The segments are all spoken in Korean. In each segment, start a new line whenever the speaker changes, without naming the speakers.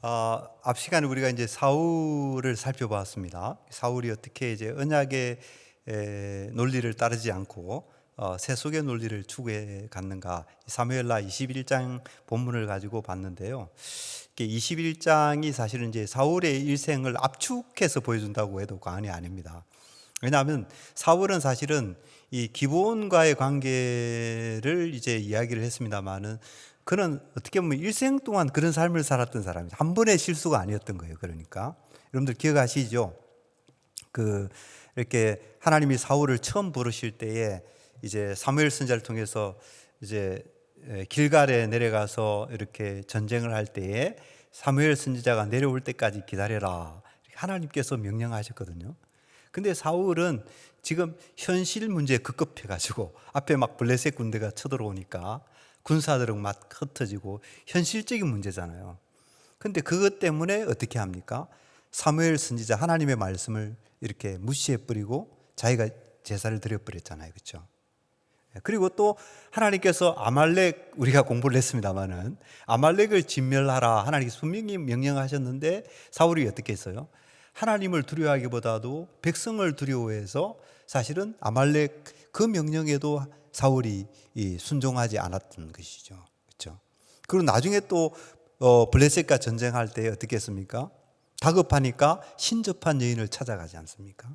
앞 시간에 우리가 이제 사울을 살펴봤습니다. 사울이 어떻게 이제 언약의 논리를 따르지 않고 세속의 논리를 추구해 갔는가. 사무엘라 21장 본문을 가지고 봤는데요. 21장이 사실은 이제 사울의 일생을 압축해서 보여준다고 해도 과언이 아닙니다. 왜냐하면 사울은 사실은 이 기브온과의 관계를 이제 이야기를 했습니다만은 그는 어떻게 보면 일생 동안 그런 삶을 살았던 사람이죠. 한 번의 실수가 아니었던 거예요. 그러니까 여러분들 기억하시죠? 이렇게 하나님이 사울을 처음 부르실 때에 이제 사무엘 선지자를 통해서 이제 길갈에 내려가서 이렇게 전쟁을 할 때에 사무엘 선지자가 내려올 때까지 기다려라. 하나님께서 명령하셨거든요. 근데 사울은 지금 현실 문제에 급급해가지고 앞에 막 블레셋 군대가 쳐들어오니까 군사들은 막 흩어지고 현실적인 문제잖아요. 근데 그것 때문에 어떻게 합니까? 사무엘 선지자 하나님의 말씀을 이렇게 무시해버리고 자기가 제사를 드려버렸잖아요. 그렇죠? 그리고 또 하나님께서 아말렉, 우리가 공부를 했습니다마는 아말렉을 진멸하라 하나님께서 분명히 명령하셨는데 사울이 어떻게 했어요? 하나님을 두려워하기보다도 백성을 두려워해서 사실은 아말렉 그 명령에도 사울이 순종하지 않았던 것이죠. 그렇죠? 그리고 나중에 또 블레셋과 전쟁할 때 어떻게 했습니까? 다급하니까 신접한 여인을 찾아가지 않습니까?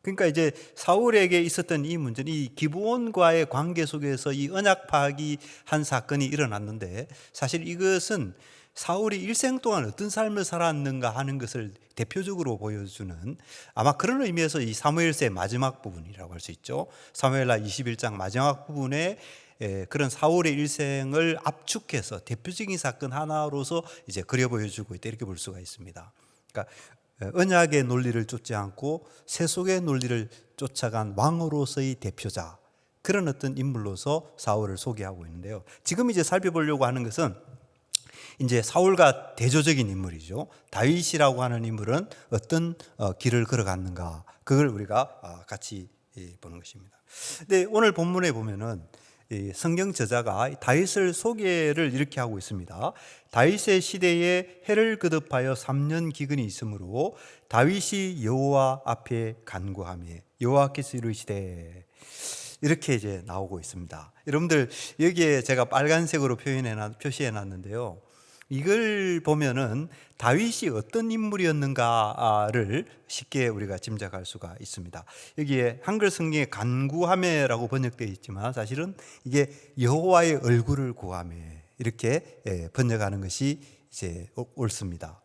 그러니까 이제 사울에게 있었던 이 문제는 이 기브온과의 관계 속에서 이 언약 파기한 사건이 일어났는데 사실 이것은 사울이 일생 동안 어떤 삶을 살았는가 하는 것을 대표적으로 보여주는 아마 그런 의미에서 이 사무엘서의 마지막 부분이라고 할 수 있죠. 사무엘하 21장 마지막 부분에 그런 사울의 일생을 압축해서 대표적인 사건 하나로서 이제 그려 보여주고 있다 이렇게 볼 수가 있습니다. 그러니까 언약의 논리를 쫓지 않고 세속의 논리를 쫓아간 왕으로서의 대표자 그런 어떤 인물로서 사울을 소개하고 있는데요. 지금 이제 살펴보려고 하는 것은 이제 사울과 대조적인 인물이죠. 다윗이라고 하는 인물은 어떤 길을 걸어갔는가 그걸 우리가 같이 보는 것입니다. 근데 오늘 본문에 보면은 성경 저자가 다윗을 소개를 이렇게 하고 있습니다. 다윗의 시대에 해를 거듭하여 3년 기근이 있으므로 다윗이 여호와 앞에 간구하며 여호와께서 이르시되 이렇게 이제 나오고 있습니다. 여러분들 여기에 제가 빨간색으로 표시해 놨는데요. 이걸 보면은 다윗이 어떤 인물이었는가를 쉽게 우리가 짐작할 수가 있습니다. 여기에 한글 성경에 간구하며라고 번역되어 있지만 사실은 이게 여호와의 얼굴을 구하며 이렇게 번역하는 것이 이제 옳습니다.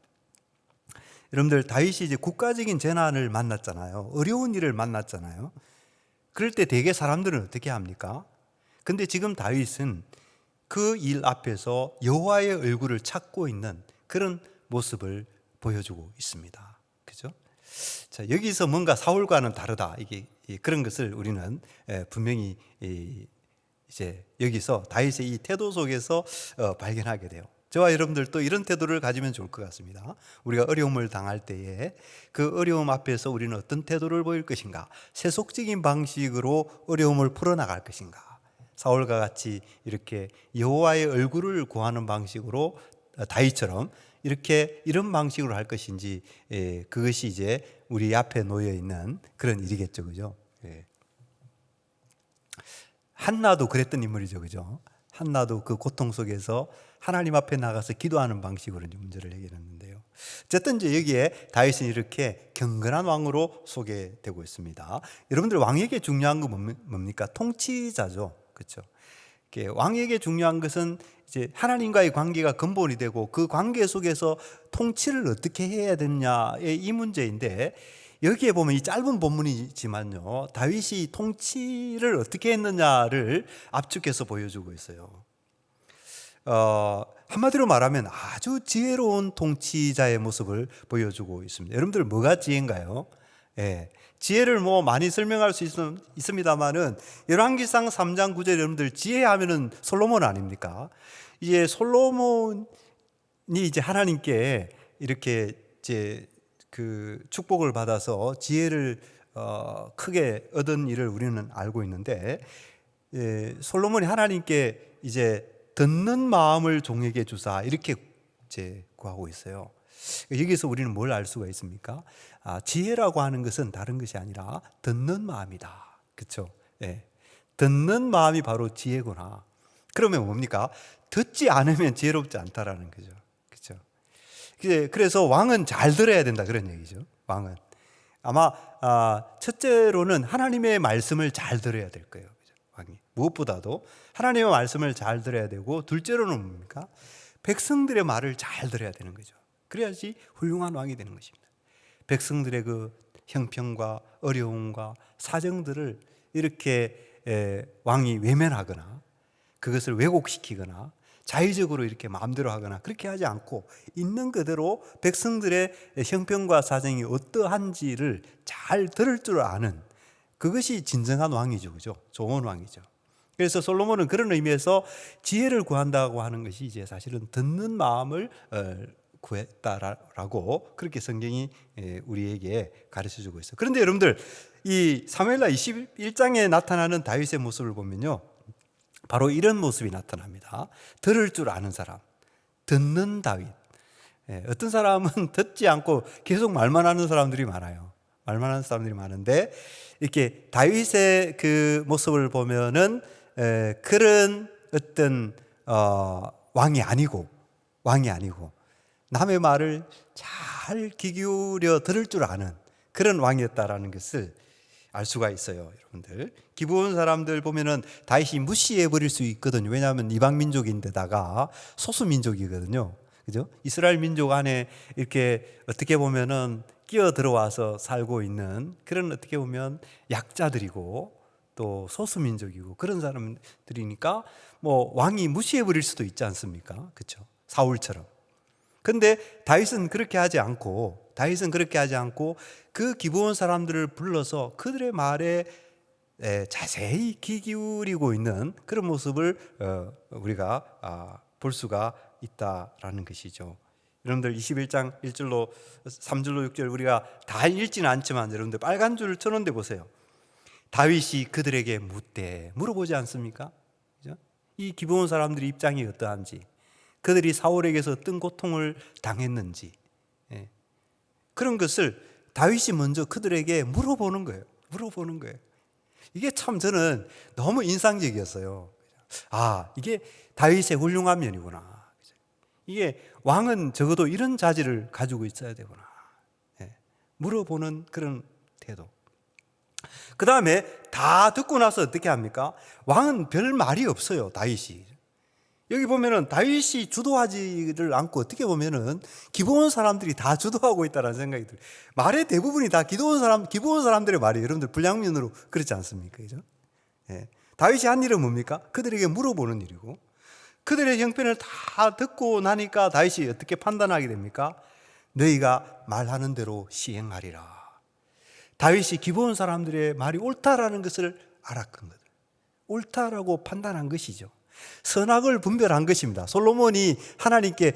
여러분들 다윗이 이제 국가적인 재난을 만났잖아요. 어려운 일을 만났잖아요. 그럴 때 대개 사람들은 어떻게 합니까? 근데 지금 다윗은 그 일 앞에서 여호와의 얼굴을 찾고 있는 그런 모습을 보여주고 있습니다. 그죠? 자, 여기서 뭔가 사울과는 다르다. 이게 그런 것을 우리는 분명히 이제 여기서 다윗의 이 태도 속에서 발견하게 돼요. 저와 여러분들 또 이런 태도를 가지면 좋을 것 같습니다. 우리가 어려움을 당할 때에 그 어려움 앞에서 우리는 어떤 태도를 보일 것인가? 세속적인 방식으로 어려움을 풀어나갈 것인가? 사울과 같이 이렇게 여호와의 얼굴을 구하는 방식으로 다윗처럼 이렇게 이런 방식으로 할 것인지 그것이 이제 우리 앞에 놓여 있는 그런 일이겠죠, 그죠? 한나도 그랬던 인물이죠, 그죠? 한나도 그 고통 속에서 하나님 앞에 나가서 기도하는 방식으로 문제를 해결했는데요. 어쨌든 이제 여기에 다윗은 이렇게 경건한 왕으로 소개되고 있습니다. 여러분들 왕에게 중요한 건 뭡니까? 통치자죠. 그렇죠? 왕에게 중요한 것은 이제 하나님과의 관계가 근본이 되고 그 관계 속에서 통치를 어떻게 해야 되느냐의 이 문제인데 여기에 보면 이 짧은 본문이지만요 다윗이 통치를 어떻게 했느냐를 압축해서 보여주고 있어요. 한마디로 말하면 아주 지혜로운 통치자의 모습을 보여주고 있습니다. 여러분들 뭐가 지혜인가요? 지혜를 뭐 많이 설명할 수 있습니다만은 열왕기상 3장 9절 여러분들 지혜하면은 솔로몬 아닙니까? 이제 솔로몬이 이제 하나님께 이렇게 이제 그 축복을 받아서 지혜를 크게 얻은 일을 우리는 알고 있는데 솔로몬이 하나님께 이제 듣는 마음을 종에게 주사 이렇게 이제 구하고 있어요. 여기서 우리는 뭘 알 수가 있습니까? 지혜라고 하는 것은 다른 것이 아니라 듣는 마음이다. 그렇죠? 예. 듣는 마음이 바로 지혜구나. 그러면 뭡니까? 듣지 않으면 지혜롭지 않다라는 거죠. 그렇죠? 그래서 왕은 잘 들어야 된다 그런 얘기죠. 왕은 아마 첫째로는 하나님의 말씀을 잘 들어야 될 거예요. 그렇죠? 왕이 무엇보다도 하나님의 말씀을 잘 들어야 되고, 둘째로는 뭡니까? 백성들의 말을 잘 들어야 되는 거죠. 그래야지 훌륭한 왕이 되는 것입니다. 백성들의 그 형편과 어려움과 사정들을 이렇게 왕이 외면하거나 그것을 왜곡시키거나 자의적으로 이렇게 마음대로 하거나 그렇게 하지 않고 있는 그대로 백성들의 형편과 사정이 어떠한지를 잘 들을 줄 아는, 그것이 진정한 왕이죠. 그죠? 좋은 왕이죠. 그래서 솔로몬은 그런 의미에서 지혜를 구한다고 하는 것이 이제 사실은 듣는 마음을 구했다라고 그렇게 성경이 우리에게 가르쳐 주고 있어요. 그런데 여러분들, 이 사무엘하 21장에 나타나는 다윗의 모습을 보면요, 바로 이런 모습이 나타납니다. 들을 줄 아는 사람, 듣는 다윗. 어떤 사람은 듣지 않고 계속 말만 하는 사람들이 많아요. 말만 하는 사람들이 많은데, 이렇게 다윗의 그 모습을 보면은 그런 어떤 왕이 아니고 남의 말을 잘 귀 기울여 들을 줄 아는 그런 왕이었다라는 것을 알 수가 있어요. 여러분들, 기브온 사람들 보면은 다윗이 무시해 버릴 수 있거든요. 왜냐하면 이방 민족인데다가 소수 민족이거든요. 그죠? 이스라엘 민족 안에 이렇게 어떻게 보면은 끼어 들어와서 살고 있는 그런, 어떻게 보면 약자들이고 또 소수 민족이고 그런 사람들이니까 뭐 왕이 무시해 버릴 수도 있지 않습니까? 그렇죠? 사울처럼. 근데 다윗은 그렇게 하지 않고 그 기브온 사람들을 불러서 그들의 말에 자세히 귀 기울이고 있는 그런 모습을 우리가 볼 수가 있다라는 것이죠. 여러분들 21장 1절로 3절로 6절 우리가 다 읽지는 않지만 여러분들 빨간 줄을 쳐놓은 데 보세요. 다윗이 그들에게 물어보지 않습니까? 그죠? 이 기브온 사람들의 입장이 어떠한지, 그들이 사울에게서 어떤 고통을 당했는지, 그런 것을 다윗이 먼저 그들에게 물어보는 거예요. 이게 참 저는 너무 인상적이었어요. 이게 다윗의 훌륭한 면이구나. 이게 왕은 적어도 이런 자질을 가지고 있어야 되구나. 물어보는 그런 태도. 그 다음에 다 듣고 나서 어떻게 합니까? 왕은 별 말이 없어요. 다윗이. 여기 보면은 다윗이 주도하지를 않고 어떻게 보면은 기브온 사람들이 다 주도하고 있다는 생각이 들어요. 말의 대부분이 다 기브온 사람들의 말이에요. 여러분들 불량면으로 그렇지 않습니까? 그죠? 다윗이 한 일은 뭡니까? 그들에게 물어보는 일이고, 그들의 형편을 다 듣고 나니까 다윗이 어떻게 판단하게 됩니까? 너희가 말하는 대로 시행하리라. 다윗이 기브온 사람들의 말이 옳다라는 것을 알았건 거예요. 옳다라고 판단한 것이죠. 선악을 분별한 것입니다. 솔로몬이 하나님께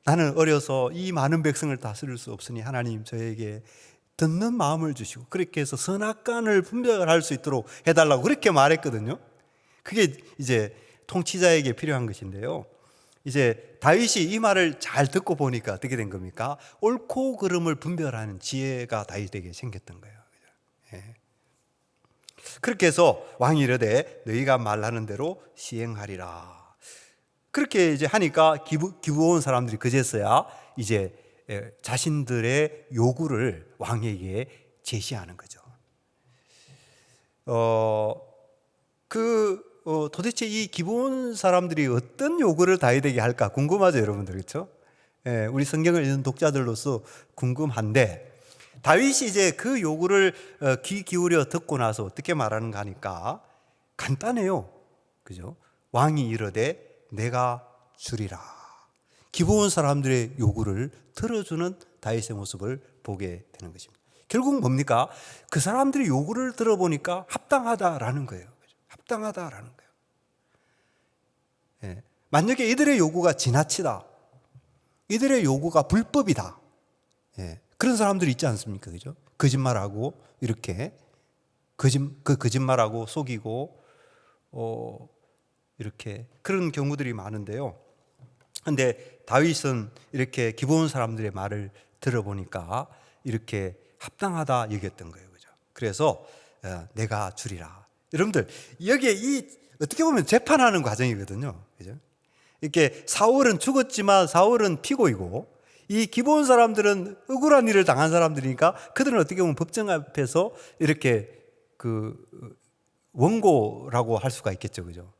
나는 어려서 이 많은 백성을 다스릴 수 없으니 하나님 저에게 듣는 마음을 주시고, 그렇게 해서 선악간을 분별할 수 있도록 해달라고 그렇게 말했거든요. 그게 이제 통치자에게 필요한 것인데요. 이제 다윗이 이 말을 잘 듣고 보니까 어떻게 된 겁니까? 옳고 그름을 분별하는 지혜가 다윗에게 생겼던 거예요. 그렇게 해서 왕이 이르되 너희가 말하는 대로 시행하리라. 그렇게 이제 하니까 기브온 사람들이 그제서야 이제 자신들의 요구를 왕에게 제시하는 거죠. 도대체 이 기브온 사람들이 어떤 요구를 다윗에게 할까 궁금하죠, 여러분들. 그렇죠? 우리 성경을 읽는 독자들로서 궁금한데, 다윗이 이제 그 요구를 귀 기울여 듣고 나서 어떻게 말하는가 하니까 간단해요. 그죠? 왕이 이르되 내가 주리라. 기브온 사람들의 요구를 들어주는 다윗의 모습을 보게 되는 것입니다. 결국 뭡니까? 그 사람들의 요구를 들어보니까 합당하다라는 거예요. 합당하다라는 거예요. 만약에 이들의 요구가 지나치다, 이들의 요구가 불법이다, 그런 사람들이 있지 않습니까? 그죠? 거짓말하고 이렇게 거짓말하고 속이고 이렇게 그런 경우들이 많은데요. 근데 다윗은 이렇게 기브온 사람들의 말을 들어보니까 이렇게 합당하다 여겼던 거예요. 그죠? 그래서 내가 주리라. 여러분들, 여기에 이 어떻게 보면 재판하는 과정이거든요. 그죠? 이렇게 사울은 죽었지만 사울은 피고이고, 이 기브온 사람들은 억울한 일을 당한 사람들이니까 그들은 어떻게 보면 법정 앞에서 이렇게 그 원고라고 할 수가 있겠죠. 그죠?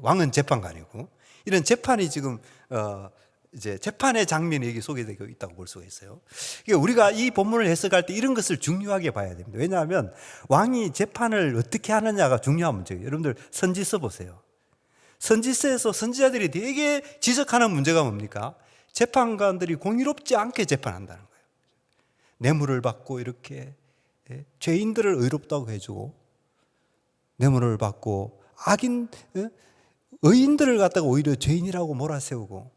왕은 재판관이고, 이런 재판이 지금 이제 재판의 장면이 여기 소개되고 있다고 볼 수가 있어요. 그러니까 우리가 이 본문을 해석할 때 이런 것을 중요하게 봐야 됩니다. 왜냐하면 왕이 재판을 어떻게 하느냐가 중요한 문제예요. 여러분들 선지서 보세요. 선지서에서 선지자들이 되게 지적하는 문제가 뭡니까? 재판관들이 공의롭지 않게 재판한다는 거예요. 뇌물을 받고 이렇게 죄인들을 의롭다고 해주고, 뇌물을 받고 악인 의인들을 갖다가 오히려 죄인이라고 몰아세우고,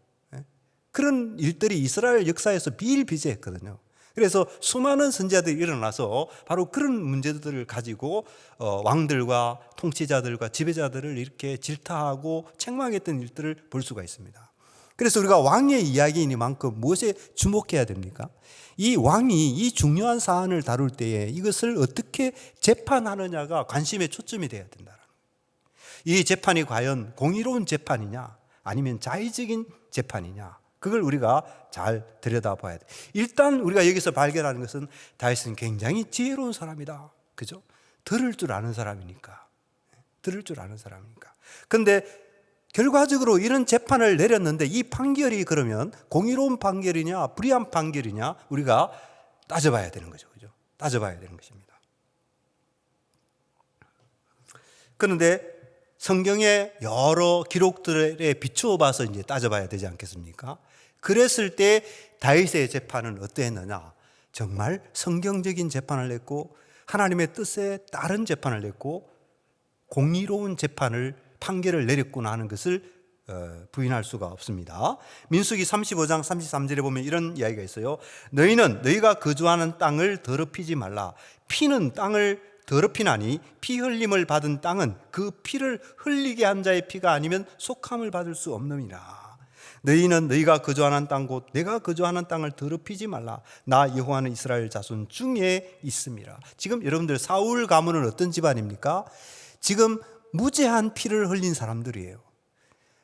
그런 일들이 이스라엘 역사에서 비일비재했거든요. 그래서 수많은 선지자들이 일어나서 바로 그런 문제들을 가지고 왕들과 통치자들과 지배자들을 이렇게 질타하고 책망했던 일들을 볼 수가 있습니다. 그래서 우리가 왕의 이야기이니만큼 무엇에 주목해야 됩니까? 이 왕이 이 중요한 사안을 다룰 때에 이것을 어떻게 재판하느냐가 관심의 초점이 되어야 된다. 이 재판이 과연 공의로운 재판이냐 아니면 자의적인 재판이냐, 그걸 우리가 잘 들여다봐야 돼. 일단 우리가 여기서 발견하는 것은 다윗은 굉장히 지혜로운 사람이다. 그죠? 들을 줄 아는 사람이니까. 들을 줄 아는 사람이니까. 그런데 결과적으로 이런 재판을 내렸는데 이 판결이 그러면 공의로운 판결이냐 불의한 판결이냐 우리가 따져봐야 되는 거죠. 그죠? 따져봐야 되는 것입니다. 그런데 성경의 여러 기록들에 비추어 봐서 이제 따져봐야 되지 않겠습니까? 그랬을 때 다윗의 재판은 어떠했느냐? 정말 성경적인 재판을 냈고 하나님의 뜻에 따른 재판을 냈고 공의로운 재판을 판결을 내렸구나 하는 것을 부인할 수가 없습니다. 민수기 35장 33절에 보면 이런 이야기가 있어요. 너희는 너희가 거주하는 땅을 더럽히지 말라. 피는 땅을 더럽히나니 피 흘림을 받은 땅은 그 피를 흘리게 한 자의 피가 아니면 속함을 받을 수 없느니라. 너희는 너희가 거주하는 땅 곧 내가 거주하는 땅을 더럽히지 말라. 나 여호와는 이스라엘 자손 중에 있음이라. 지금 여러분들 사울 가문은 어떤 집안입니까? 지금 무죄한 피를 흘린 사람들이에요.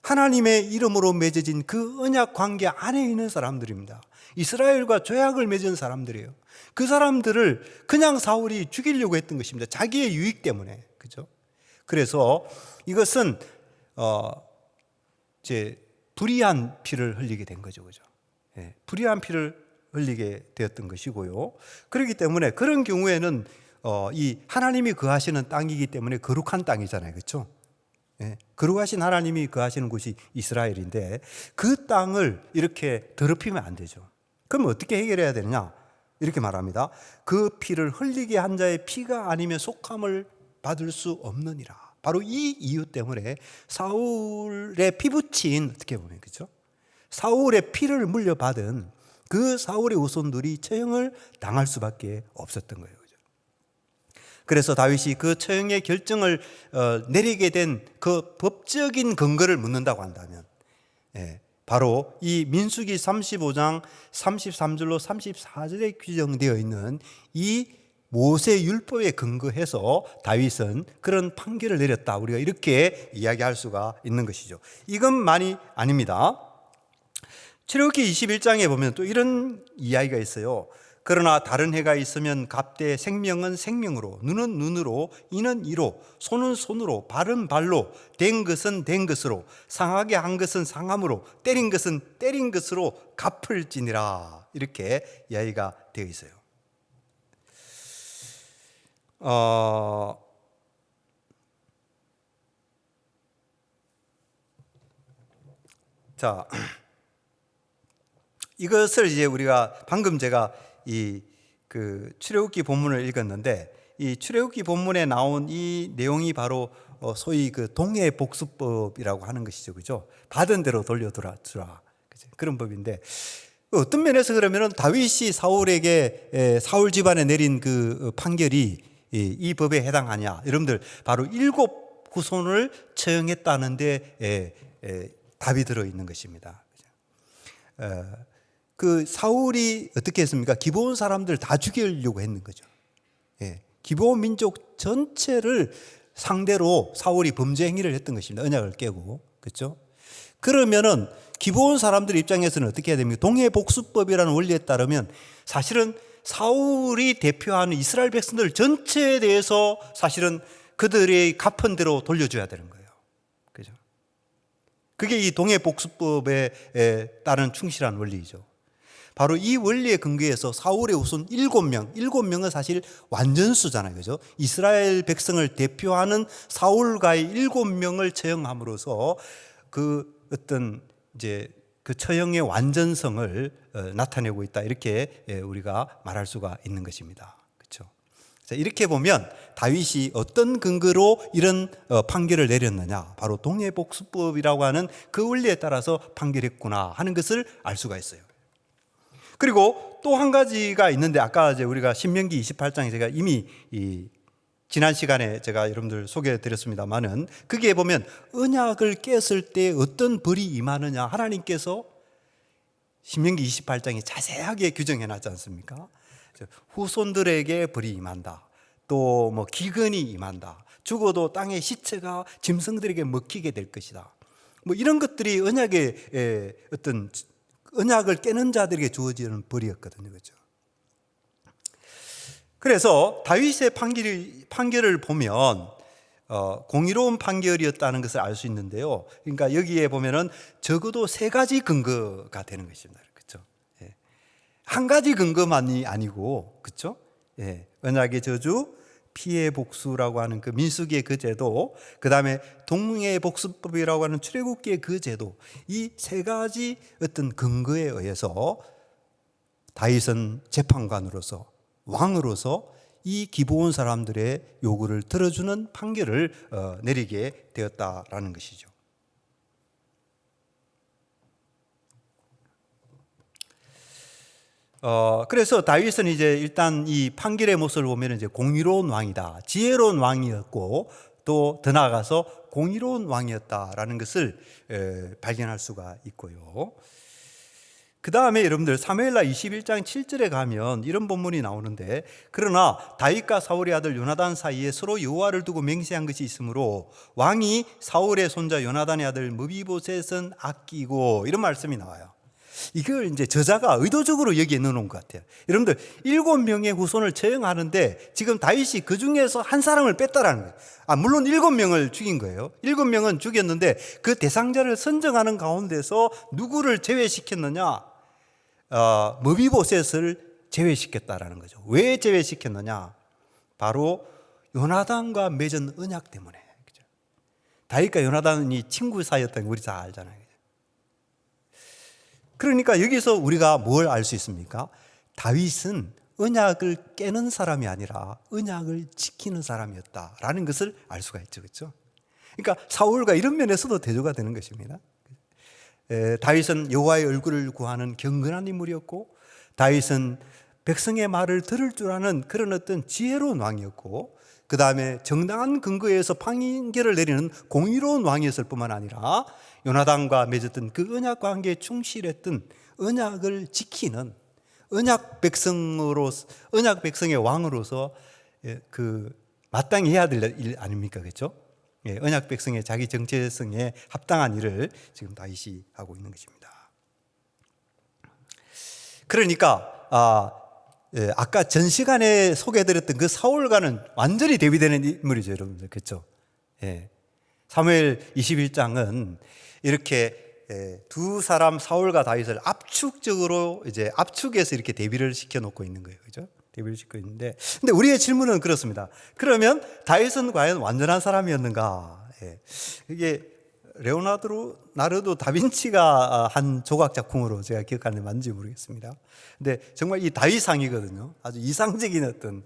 하나님의 이름으로 맺어진 그 언약 관계 안에 있는 사람들입니다. 이스라엘과 조약을 맺은 사람들이에요. 그 사람들을 그냥 사울이 죽이려고 했던 것입니다. 자기의 유익 때문에. 그죠? 그래서 이것은 이제 불의한 피를 흘리게 된 거죠. 그죠? 예, 불의한 피를 흘리게 되었던 것이고요. 그렇기 때문에 그런 경우에는 이 하나님이 거하시는 땅이기 때문에 거룩한 땅이잖아요. 그렇죠? 예, 거룩하신 하나님이 거하시는 곳이 이스라엘인데 그 땅을 이렇게 더럽히면 안 되죠. 그럼 어떻게 해결해야 되느냐? 이렇게 말합니다. 그 피를 흘리게 한 자의 피가 아니면 속함을 받을 수 없느니라. 바로 이 이유 때문에 사울의 피부친, 어떻게 보면 그렇죠? 사울의 피를 물려받은 그 사울의 후손들이 처형을 당할 수밖에 없었던 거예요. 그래서 다윗이 그 처형의 결정을 내리게 된 그 법적인 근거를 묻는다고 한다면 바로 이 민수기 35장 33절로 34절에 규정되어 있는 이 모세 율법에 근거해서 다윗은 그런 판결을 내렸다. 우리가 이렇게 이야기할 수가 있는 것이죠. 이것만이 아닙니다. 출애굽기 21장에 보면 또 이런 이야기가 있어요. 그러나 다른 해가 있으면 갑대 생명은 생명으로, 눈은 눈으로, 이는 이로, 손은 손으로, 발은 발로, 된 것은 된 것으로, 상하게 한 것은 상함으로, 때린 것은 때린 것으로 갚을지니라. 이렇게 이야기가 되어 있어요. 자, 이것을 이제 우리가 방금 제가 출애굽기 본문을 읽었는데 이 출애굽기 본문에 나온 이 내용이 바로 소위 그 동해 복수법이라고 하는 것이죠, 그죠? 받은 대로 돌려주라, 그런 법인데 어떤 면에서 그러면은 다윗이 사울에게 사울 집안에 내린 그 판결이 이 법에 해당하냐? 여러분들 바로 7 후손을 처형했다는데 답이 들어 있는 것입니다. 그 사울이 어떻게 했습니까? 기브온 사람들 다 죽이려고 했는 거죠. 예. 기브온 민족 전체를 상대로 사울이 범죄 행위를 했던 것입니다. 언약을 깨고. 그렇죠? 그러면은 기브온 사람들 입장에서는 어떻게 해야 됩니까? 동해복수법이라는 원리에 따르면 사실은 사울이 대표하는 이스라엘 백성들 전체에 대해서 사실은 그들의 갚은 대로 돌려줘야 되는 거예요. 그죠? 그게 이 동해복수법에 따른 충실한 원리이죠. 바로 이 원리에 근거해서 사울의 우선 7명은 사실 완전수잖아요. 그죠? 이스라엘 백성을 대표하는 사울과의 7명을 처형함으로써 그 어떤 이제 그 처형의 완전성을 나타내고 있다. 이렇게 우리가 말할 수가 있는 것입니다. 그렇죠? 이렇게 보면 다윗이 어떤 근거로 이런 판결을 내렸느냐? 바로 동해복수법이라고 하는 그 원리에 따라서 판결했구나 하는 것을 알 수가 있어요. 그리고 또 한 가지가 있는데 아까 이제 우리가 신명기 28장에 제가 이미 지난 시간에 제가 여러분들 소개해 드렸습니다만은 거기에 보면 언약을 깼을 때 어떤 벌이 임하느냐 하나님께서 신명기 28장에 자세하게 규정해 놨지 않습니까? 후손들에게 벌이 임한다. 또 뭐 기근이 임한다. 죽어도 땅의 시체가 짐승들에게 먹히게 될 것이다. 뭐 이런 것들이 언약의 어떤 언약을 깨는 자들에게 주어지는 벌이었거든요. 그렇죠? 그래서 다윗의 판결을 보면 공의로운 판결이었다는 것을 알 수 있는데요. 그러니까 여기에 보면은 적어도 3가지 근거가 되는 것입니다. 그렇죠? 예. 한 가지 근거만이 아니고, 그렇죠? 예. 언약의 저주, 피해 복수라고 하는 그 민수기의 그 제도, 그 다음에 동해 복수법이라고 하는 출애굽기의 그 제도, 이 3가지 어떤 근거에 의해서 다윗은 재판관으로서 왕으로서 이 기브온 사람들의 요구를 들어주는 판결을 내리게 되었다라는 것이죠. 그래서 다윗은 이제 일단 이 판결의 모습을 보면 이제 공의로운 왕이다, 지혜로운 왕이었고 또 더 나아가서 공의로운 왕이었다라는 것을 발견할 수가 있고요. 그 다음에 여러분들 사무엘하 21장 7절에 가면 이런 본문이 나오는데, 그러나 다윗과 사울의 아들 요나단 사이에 서로 여호와를 두고 맹세한 것이 있으므로 왕이 사울의 손자 요나단의 아들 무비보셋은 아끼고, 이런 말씀이 나와요. 이걸 이제 저자가 의도적으로 여기에 넣어놓은 것 같아요. 여러분들 7명의 후손을 처형하는데 지금 다윗이 그 중에서 한 사람을 뺐다라는 거예요. 물론 7명을 죽인 거예요. 7명은 죽였는데 그 대상자를 선정하는 가운데서 누구를 제외시켰느냐? 무비보셋을 제외시켰다라는 거죠. 왜 제외시켰느냐? 바로 요나단과 맺은 언약 때문에. 그죠? 다윗과 요나단이 친구 사이였다는 거 우리 다 알잖아요. 그러니까 여기서 우리가 뭘 알 수 있습니까? 다윗은 언약을 깨는 사람이 아니라 언약을 지키는 사람이었다라는 것을 알 수가 있죠. 그렇죠? 그러니까 사울과 이런 면에서도 대조가 되는 것입니다. 다윗은 여호와의 얼굴을 구하는 경건한 인물이었고, 다윗은 백성의 말을 들을 줄 아는 그런 어떤 지혜로운 왕이었고, 그 다음에 정당한 근거에서 판결을 내리는 공의로운 왕이었을 뿐만 아니라 요나단과 맺었던 그 언약 관계에 충실했던, 언약을 지키는 언약 백성의 왕으로서 그 마땅히 해야 될 일 아닙니까? 그렇죠? 언약 백성의 자기 정체성에 합당한 일을 지금 다윗이 하고 있는 것입니다. 그러니까 아까 전 시간에 소개해드렸던 그 사울과는 완전히 대비되는 인물이죠, 여러분들. 그렇죠? 사무엘 21장은 이렇게 두 사람 사울과 다윗을 압축해서 이렇게 대비를 시켜놓고 있는 거예요, 그렇죠? 대비를 시켜 있는데, 근데 우리의 질문은 그렇습니다. 그러면 다윗은 과연 완전한 사람이었는가? 이게 레오나르도 다빈치가 한 조각 작품으로 제가 기억하는데 맞는지 모르겠습니다. 근데 정말 이 다윗상이거든요. 아주 이상적인 어떤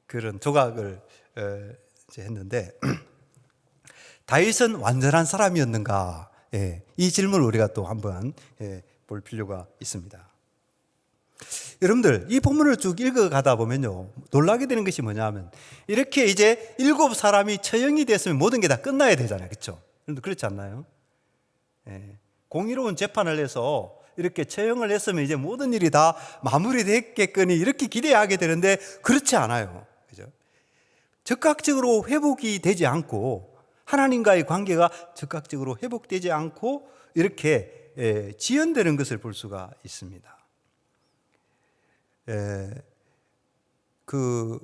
그런 조각을 했는데 다윗은 완전한 사람이었는가? 이 질문을 우리가 또 한번 볼 필요가 있습니다. 여러분들 이 본문을 쭉 읽어가다 보면요, 놀라게 되는 것이 뭐냐면, 이렇게 이제 7사람이 처형이 됐으면 모든 게 다 끝나야 되잖아요, 그렇죠? 그렇지 않나요? 공의로운 재판을 해서 이렇게 처형을 했으면 이제 모든 일이 다 마무리됐겠거니 이렇게 기대하게 되는데 그렇지 않아요. 그죠? 즉각적으로 회복이 되지 않고 하나님과의 관계가 즉각적으로 회복되지 않고 이렇게 지연되는 것을 볼 수가 있습니다. 그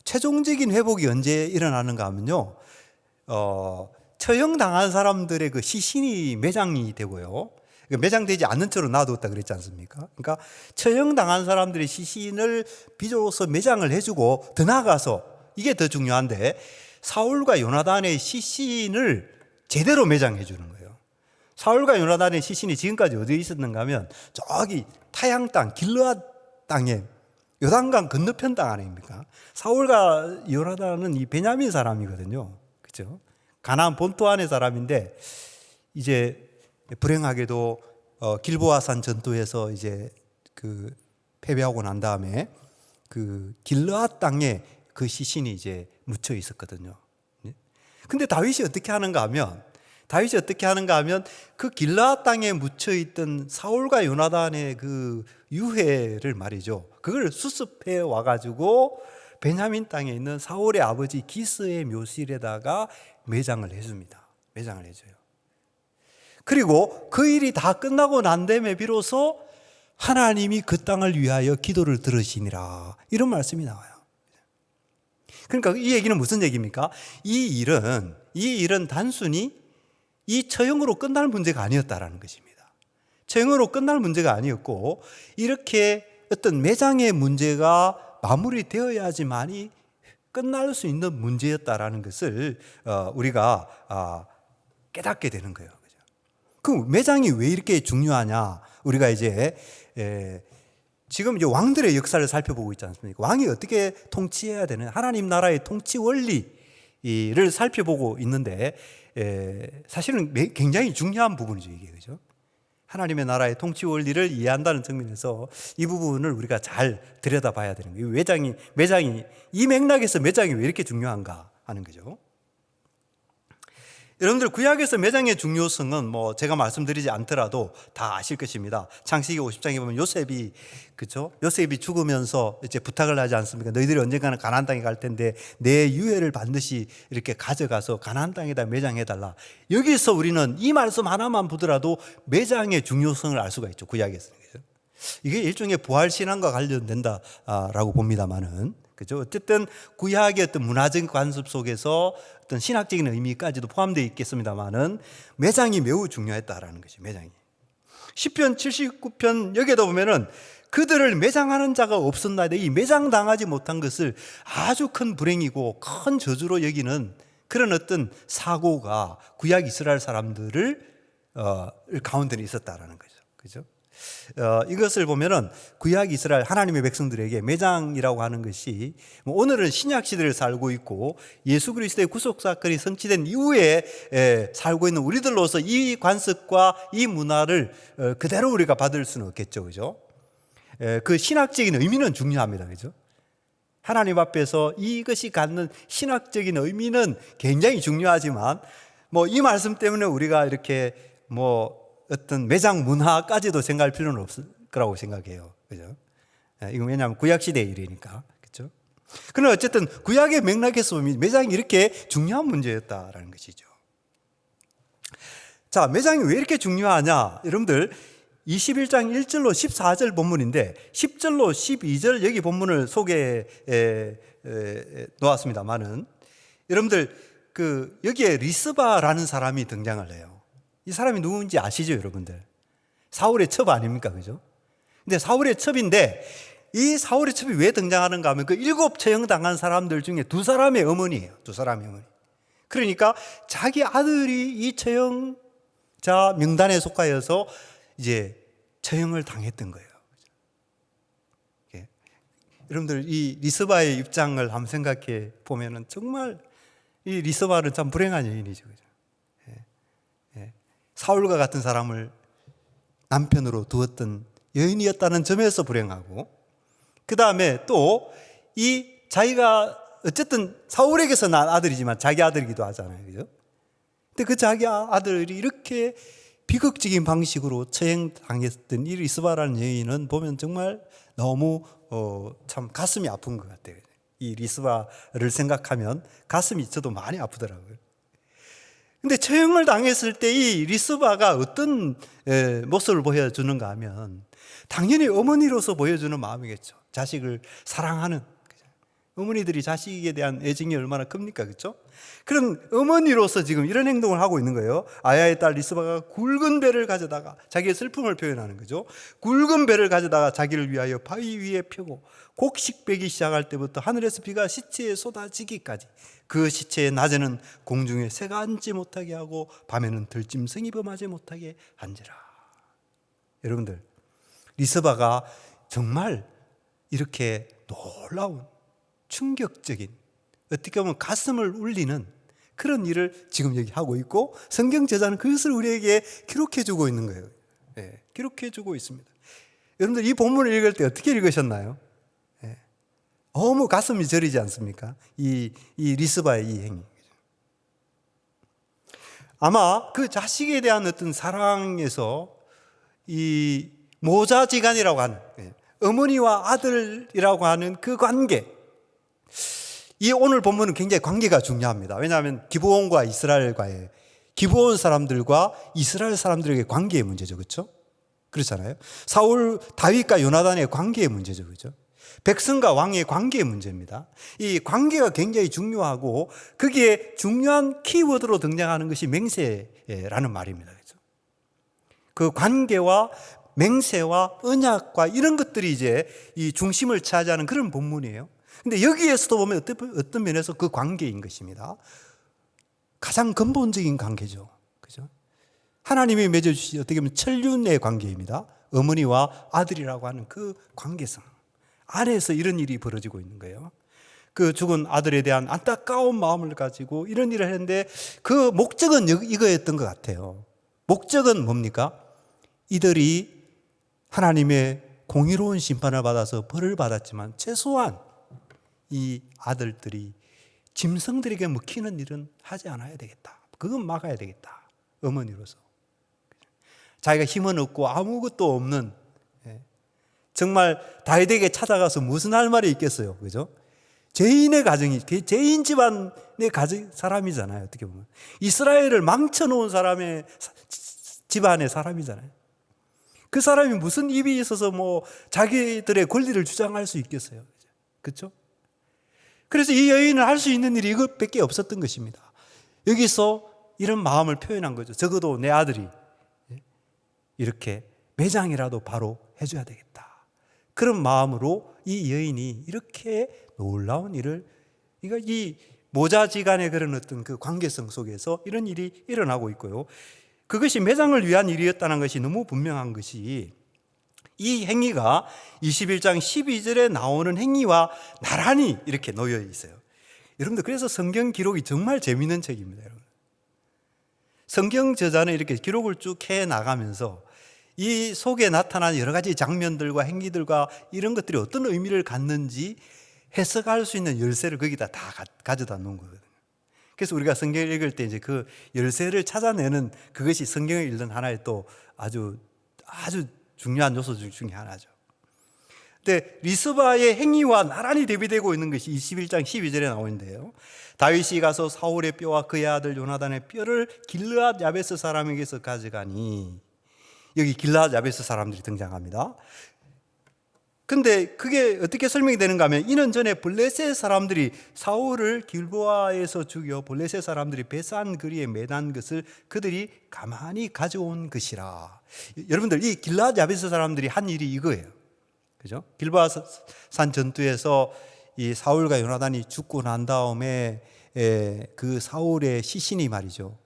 최종적인 회복이 언제 일어나는가 하면요, 처형당한 사람들의 그 시신이 매장이 되고요, 매장되지 않는 채로 놔뒀다 그랬지 않습니까? 그러니까 처형당한 사람들의 시신을 비로소 매장을 해주고, 더 나아가서 이게 더 중요한데 사울과 요나단의 시신을 제대로 매장해 주는 거예요. 사울과 요나단의 시신이 지금까지 어디에 있었는가 하면 저기 타향 땅, 길르앗 땅에, 요단강 건너편 땅 아닙니까? 사울과 요나단은 이 베냐민 사람이거든요. 그렇죠? 가나안 본토 안의 사람인데 이제 불행하게도 길보아산 전투에서 이제 그 패배하고 난 다음에 그 길르앗 땅에 그 시신이 이제 묻혀 있었거든요. 근데 다윗이 어떻게 하는가 하면 그 길르앗 땅에 묻혀 있던 사울과 요나단의 그 유해를 말이죠, 그걸 수습해 와 가지고 베냐민 땅에 있는 사울의 아버지 기스의 묘실에다가 매장을 해줍니다. 매장을 해줘요. 그리고 그 일이 다 끝나고 난 다음에 비로소 하나님이 그 땅을 위하여 기도를 들으시니라, 이런 말씀이 나와요. 그러니까 이 얘기는 무슨 얘기입니까? 이 일은 단순히 이 처형으로 끝날 문제가 아니었다라는 것입니다. 처형으로 끝날 문제가 아니었고, 이렇게 어떤 매장의 문제가 마무리되어야지만이 끝날 수 있는 문제였다라는 것을 우리가 깨닫게 되는 거예요. 그 매장이 왜 이렇게 중요하냐? 우리가 이제 지금 이제 왕들의 역사를 살펴보고 있지 않습니까? 왕이 어떻게 통치해야 되는, 하나님 나라의 통치 원리를 살펴보고 있는데, 사실은 굉장히 중요한 부분이죠, 이게. 그죠? 하나님의 나라의 통치 원리를 이해한다는 측면에서 이 부분을 우리가 잘 들여다봐야 되는 거예요. 매장이 이 맥락에서 매장이 왜 이렇게 중요한가 하는 거죠. 여러분들, 구약에서 매장의 중요성은 뭐 제가 말씀드리지 않더라도 다 아실 것입니다. 창세기 50장에 보면 요셉이, 그죠? 요셉이 죽으면서 이제 부탁을 하지 않습니까? 너희들이 언젠가는 가나안 땅에 갈 텐데 내 유해를 반드시 이렇게 가져가서 가나안 땅에다 매장해달라. 여기서 우리는 이 말씀 하나만 보더라도 매장의 중요성을 알 수가 있죠, 구약에서는. 그죠? 이게 일종의 부활 신앙과 관련된다라고 봅니다만은, 그죠? 어쨌든 구약의 어떤 문화적 관습 속에서 어떤 신학적인 의미까지도 포함되어 있겠습니다만은 매장이 매우 중요했다라는 것이, 매장이. 시편 79편 여기에도 보면은 그들을 매장하는 자가 없었나이다. 이 매장당하지 못한 것을 아주 큰 불행이고 큰 저주로 여기는 그런 어떤 사고가 구약 이스라엘 사람들을 가운데 있었다라는 거죠. 그죠? 이것을 보면은 구약 이스라엘 하나님의 백성들에게 매장이라고 하는 것이, 오늘은 신약 시대를 살고 있고 예수 그리스도의 구속 사건이 성취된 이후에 살고 있는 우리들로서 이 관습과 이 문화를 그대로 우리가 받을 수는 없겠죠, 그죠? 그 신학적인 의미는 중요합니다, 그죠? 하나님 앞에서 이것이 갖는 신학적인 의미는 굉장히 중요하지만, 뭐 이 말씀 때문에 우리가 이렇게 뭐 어떤 매장 문화까지도 생각할 필요는 없을 거라고 생각해요. 그죠? 이건 왜냐하면 구약시대의 일이니까. 그죠? 그러나 어쨌든 구약의 맥락에서 보면 매장이 이렇게 중요한 문제였다라는 것이죠. 자, 매장이 왜 이렇게 중요하냐? 여러분들, 21장 1절로 14절 본문인데 10절로 12절 여기 본문을 소개해 놓았습니다만은, 여러분들 여기에 리스바라는 사람이 등장을 해요. 이 사람이 누군지 아시죠, 여러분들? 사울의 첩 아닙니까? 그죠? 근데 사울의 첩인데, 이 사울의 첩이 왜 등장하는가 하면 그 7 처형당한 사람들 중에 2사람의 어머니예요. 2사람의 어머니. 그러니까 자기 아들이 이 처형자 명단에 속하여서 이제 처형을 당했던 거예요. 여러분들, 이 리스바의 입장을 한번 생각해 보면은 정말 이 리스바는 참 불행한 여인이죠. 그죠? 사울과 같은 사람을 남편으로 두었던 여인이었다는 점에서 불행하고, 그 다음에 또 이 자기가 어쨌든 사울에게서 난 아들이지만 자기 아들이기도 하잖아요, 그죠? 근데 그 자기 아들이 이렇게 비극적인 방식으로 처형당했던 이 리스바라는 여인은 보면 정말 너무 참 가슴이 아픈 것 같아요. 이 리스바를 생각하면 가슴이 저도 많이 아프더라고요. 근데 처형을 당했을 때 이 리스바가 어떤 모습을 보여주는가 하면 당연히 어머니로서 보여주는 마음이겠죠. 자식을 사랑하는, 어머니들이 자식에 대한 애정이 얼마나 큽니까? 그렇죠? 그런 어머니로서 지금 이런 행동을 하고 있는 거예요. 아야의 딸 리스바가 굵은 배를 가져다가, 자기의 슬픔을 표현하는 거죠. 굵은 배를 가져다가 자기를 위하여 바위 위에 펴고 곡식배기 시작할 때부터 하늘에서 비가 시체에 쏟아지기까지, 그 시체의 낮에는 공중에 새가 앉지 못하게 하고 밤에는 들짐승이 범하지 못하게 한지라. 여러분들, 리스바가 정말 이렇게 놀라운, 충격적인, 어떻게 보면 가슴을 울리는 그런 일을 지금 여기 하고 있고, 성경 저자는 그것을 우리에게 기록해 주고 있는 거예요. 네, 기록해 주고 있습니다. 여러분들, 이 본문을 읽을 때 어떻게 읽으셨나요? 네, 너무 가슴이 저리지 않습니까? 이 리스바의 이 행위. 아마 그 자식에 대한 어떤 사랑에서 이 모자지간이라고 하는, 어머니와 아들이라고 하는 그 관계, 이 오늘 본문은 굉장히 관계가 중요합니다. 왜냐하면 기브온과 이스라엘과의, 기브온 사람들과 이스라엘 사람들에게 관계의 문제죠. 그렇죠? 그렇잖아요. 사울, 다윗과 요나단의 관계의 문제죠. 그렇죠? 백성과 왕의 관계의 문제입니다. 이 관계가 굉장히 중요하고, 거기에 중요한 키워드로 등장하는 것이 맹세라는 말입니다. 그렇죠? 그 관계와 맹세와 언약과 이런 것들이 이제 이 중심을 차지하는 그런 본문이에요. 근데 여기에서도 보면 어떤 면에서 그 관계인 것입니다. 가장 근본적인 관계죠. 그죠? 하나님이 맺어주신 어떻게 보면 천륜의 관계입니다. 어머니와 아들이라고 하는 그 관계성 안에서 이런 일이 벌어지고 있는 거예요. 그 죽은 아들에 대한 안타까운 마음을 가지고 이런 일을 했는데, 그 목적은 이거였던 것 같아요. 목적은 뭡니까? 이들이 하나님의 공의로운 심판을 받아서 벌을 받았지만 최소한 이 아들들이 짐승들에게 먹히는 일은 하지 않아야 되겠다. 그건 막아야 되겠다. 어머니로서. 자기가 힘은 없고 아무것도 없는, 정말 다윗에게 찾아가서 무슨 할 말이 있겠어요. 그죠? 죄인의 가정이, 죄인 집안의 사람이잖아요. 어떻게 보면. 이스라엘을 망쳐놓은 사람의 집안의 사람이잖아요. 그 사람이 무슨 입이 있어서 뭐 자기들의 권리를 주장할 수 있겠어요. 그렇죠? 그래서 이 여인은 할 수 있는 일이 이것밖에 없었던 것입니다. 여기서 이런 마음을 표현한 거죠. 적어도 내 아들이 이렇게 매장이라도 바로 해줘야 되겠다. 그런 마음으로 이 여인이 이렇게 놀라운 일을, 그러니까 이 모자지간의 그런 어떤 그 관계성 속에서 이런 일이 일어나고 있고요. 그것이 매장을 위한 일이었다는 것이 너무 분명한 것이, 이 행위가 21장 12절에 나오는 행위와 나란히 이렇게 놓여 있어요. 여러분들, 그래서 성경 기록이 정말 재미있는 책입니다. 여러분. 성경 저자는 이렇게 기록을 쭉 해 나가면서 이 속에 나타난 여러 가지 장면들과 행위들과 이런 것들이 어떤 의미를 갖는지 해석할 수 있는 열쇠를 거기다 다 가져다 놓은 거거든요. 그래서 우리가 성경을 읽을 때 이제 그 열쇠를 찾아내는 그것이 성경을 읽는 하나의 또 아주 중요한 요소 중에 하나죠. 근데 리스바의 행위와 나란히 대비되고 있는 것이 21장 12절에 나오는데요. 다윗이 가서 사울의 뼈와 그의 아들 요나단의 뼈를 길르앗 야베스 사람에게서 가져가니, 여기 길르앗 야베스 사람들이 등장합니다. 근데 그게 어떻게 설명이 되는가 하면, 이는 전에 블레셋 사람들이 사울을 길보아에서 죽여 블레셋 사람들이 베산 거리에 매단 것을 그들이 가만히 가져온 것이라. 여러분들, 이 길르앗 야베스 사람들이 한 일이 이거예요. 그죠? 길보아 산 전투에서 이 사울과 요나단이 죽고 난 다음에 그 사울의 시신이 말이죠.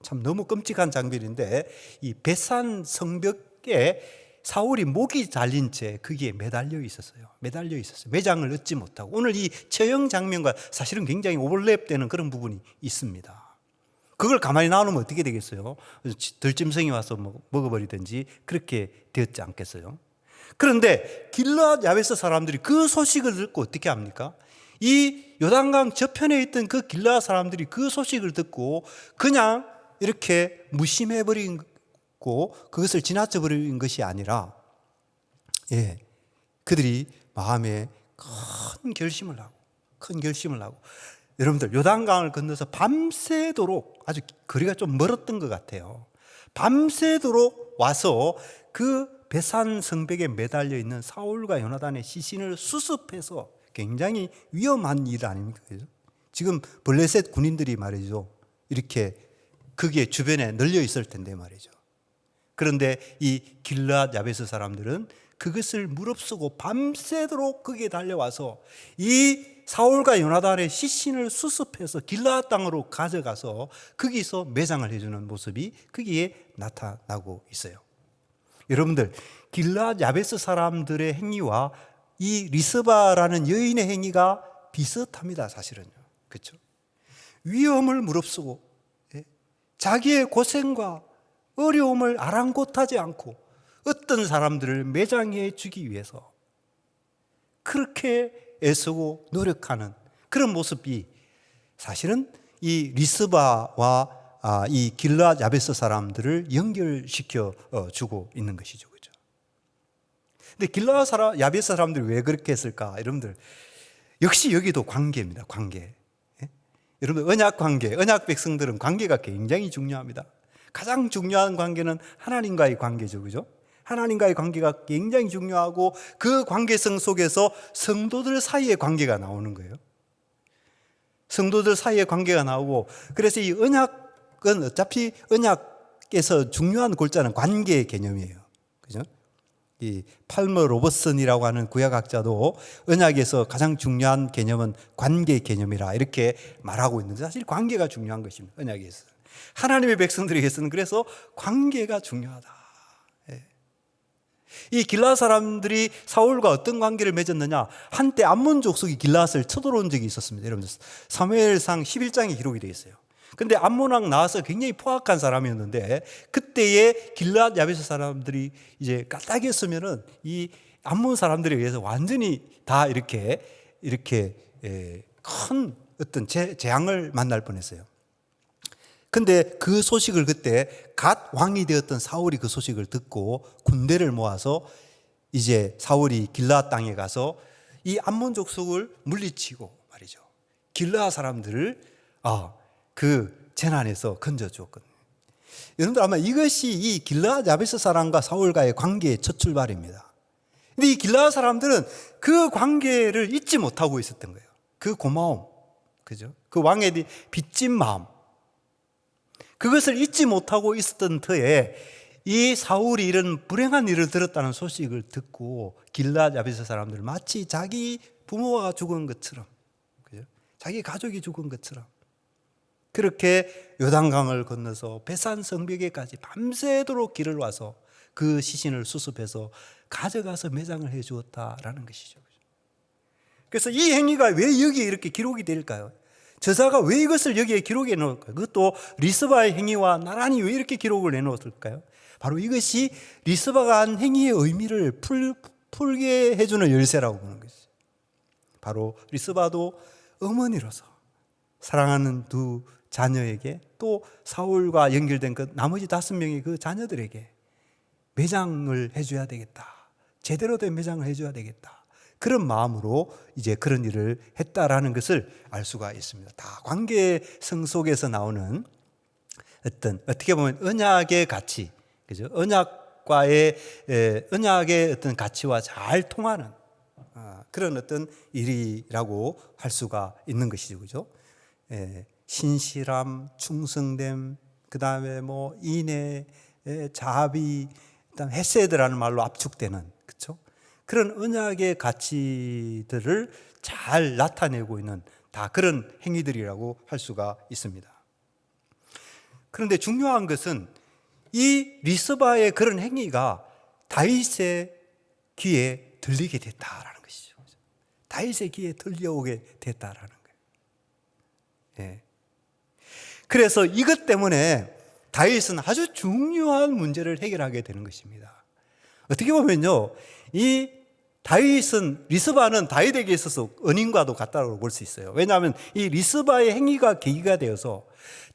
참 너무 끔찍한 장면인데, 이 베산 성벽에 사울이 목이 잘린 채 거기에 매달려 있었어요. 매장을 얻지 못하고. 오늘 이 처형 장면과 사실은 굉장히 오버랩되는 그런 부분이 있습니다. 그걸 가만히 놔놓으면 어떻게 되겠어요? 들짐승이 와서 먹어버리든지 그렇게 되었지 않겠어요? 그런데 길르앗 야베스 사람들이 그 소식을 듣고 어떻게 합니까? 이 요단강 저편에 있던 그 길르앗 사람들이 그 소식을 듣고 그냥 이렇게 무심해버리고 그것을 지나쳐버린 것이 아니라 그들이 마음에 큰 결심을 하고 여러분들 요단강을 건너서 밤새도록 아주 거리가 좀 멀었던 것 같아요. 밤새도록 와서 그 베산 성벽에 매달려 있는 사울과 요나단의 시신을 수습해서 굉장히 위험한 일 아닙니까? 지금 블레셋 군인들이 말이죠, 이렇게 거기에 주변에 널려 있을 텐데 말이죠. 그런데 이 길르앗 야베스 사람들은 그것을 무릅쓰고 밤새도록 거기에 달려와서 이 사울과 요나단의 시신을 수습해서 길르앗 땅으로 가져가서 거기서 매장을 해주는 모습이 거기에 나타나고 있어요. 여러분들, 길르앗 야베스 사람들의 행위와 이 리스바라는 여인의 행위가 비슷합니다. 사실은요, 그렇죠? 위험을 무릅쓰고 자기의 고생과 어려움을 아랑곳하지 않고 어떤 사람들을 매장해 주기 위해서 그렇게 애쓰고 노력하는 그런 모습이 사실은 이 리스바와 이 길르앗 야베스 사람들을 연결시켜 주고 있는 것이죠, 그렇죠? 근데 길르앗 야베스 사람들이 왜 그렇게 했을까? 여러분들, 역시 여기도 관계입니다. 관계. 여러분들, 언약 관계, 언약 백성들은 관계가 굉장히 중요합니다. 가장 중요한 관계는 하나님과의 관계죠, 그죠? 하나님과의 관계가 굉장히 중요하고 그 관계성 속에서 성도들 사이의 관계가 나오는 거예요. 성도들 사이의 관계가 나오고, 그래서 이 언약은 어차피 언약에서 중요한 골자는 관계 개념이에요, 그죠? 이 팔머 로버슨이라고 하는 구약학자도 언약에서 가장 중요한 개념은 관계 개념이라 이렇게 말하고 있는데, 사실 관계가 중요한 것입니다. 언약에서 하나님의 백성들에게서는 그래서 관계가 중요하다. 이 길르앗 사람들이 사울과 어떤 관계를 맺었느냐? 한때 암몬 족속이 길르앗을 쳐들어온 적이 있었습니다. 여러분들, 사무엘상 11장에 기록이 되어 있어요. 근데 암몬 왕 나와서 굉장히 포악한 사람이었는데, 그때의 길르앗 야베스 사람들이 이제 까딱했으면은 이 암몬 사람들에 의해서 완전히 다 이렇게 큰 어떤 재앙을 만날 뻔했어요. 근데 그 소식을 그때 갓 왕이 되었던 사울이 그 소식을 듣고 군대를 모아서 이제 사울이 길르앗 땅에 가서 이 암몬 족속을 물리치고 말이죠, 길르앗 사람들을 그 재난에서 건져주었거든요. 여러분들, 아마 이것이 이 길르앗 야베스 사람과 사울과의 관계의 첫 출발입니다. 근데 이 길르앗 사람들은 그 관계를 잊지 못하고 있었던 거예요. 그 고마움, 그죠? 그 왕에 대해 빚진 마음, 그것을 잊지 못하고 있었던 터에 이 사울이 이런 불행한 일을 들었다는 소식을 듣고 길르앗 야베스 사람들 마치 자기 부모가 죽은 것처럼, 그죠? 자기 가족이 죽은 것처럼 그렇게 요단강을 건너서 베산 성벽에까지 밤새도록 길을 와서 그 시신을 수습해서 가져가서 매장을 해 주었다라는 것이죠. 그래서 이 행위가 왜 여기에 이렇게 기록이 될까요? 저자가 왜 이것을 여기에 기록해 놓을까요? 그것도 리스바의 행위와 나란히 왜 이렇게 기록을 해놓았을까요? 바로 이것이 리스바가 한 행위의 의미를 풀게 해주는 열쇠라고 보는 것이죠. 바로 리스바도 어머니로서 사랑하는 두 자녀에게, 또 사울과 연결된 그 나머지 5명의 그 자녀들에게 매장을 해줘야 되겠다, 제대로 된 매장을 해줘야 되겠다, 그런 마음으로 이제 그런 일을 했다라는 것을 알 수가 있습니다. 다 관계성 속에서 나오는 어떤, 어떻게 보면 언약의 가치, 그죠? 언약의 어떤 가치와 잘 통하는 그런 어떤 일이라고 할 수가 있는 것이죠, 그죠? 신실함, 충성됨, 그 다음에 뭐 인애, 자비, 그다음 헤세드라는 말로 압축되는, 그렇죠? 그런 언약의 가치들을 잘 나타내고 있는 다 그런 행위들이라고 할 수가 있습니다. 그런데 중요한 것은 이 리스바의 그런 행위가 다윗의 귀에 들리게 됐다라는 것이죠. 다윗의 귀에 들려오게 됐다라는 거예요. 그래서 이것 때문에 다윗은 아주 중요한 문제를 해결하게 되는 것입니다. 어떻게 보면요, 이 다윗은 리스바는 다윗에게 있어서 은인과도 같다고 볼 수 있어요. 왜냐하면 이 리스바의 행위가 계기가 되어서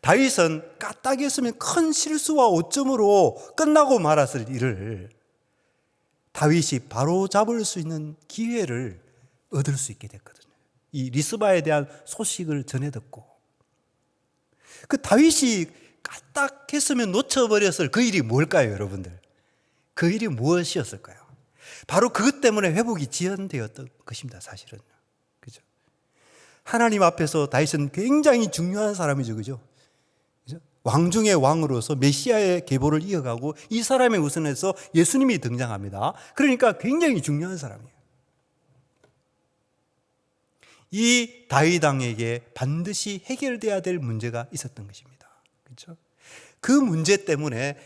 다윗은 까딱이 했으면 큰 실수와 오점으로 끝나고 말았을 일을 다윗이 바로 잡을 수 있는 기회를 얻을 수 있게 됐거든요. 이 리스바에 대한 소식을 전해 듣고 그 다윗이 까딱했으면 놓쳐버렸을 그 일이 뭘까요, 여러분들? 그 일이 무엇이었을까요? 바로 그것 때문에 회복이 지연되었던 것입니다, 사실은. 그죠? 하나님 앞에서 다윗은 굉장히 중요한 사람이죠, 그죠? 왕 중의 왕으로서 메시아의 계보를 이어가고 이 사람의 우선에서 예수님이 등장합니다. 그러니까 굉장히 중요한 사람이에요. 이 다윗 왕에게 반드시 해결돼야 될 문제가 있었던 것입니다. 그렇죠? 그 문제 때문에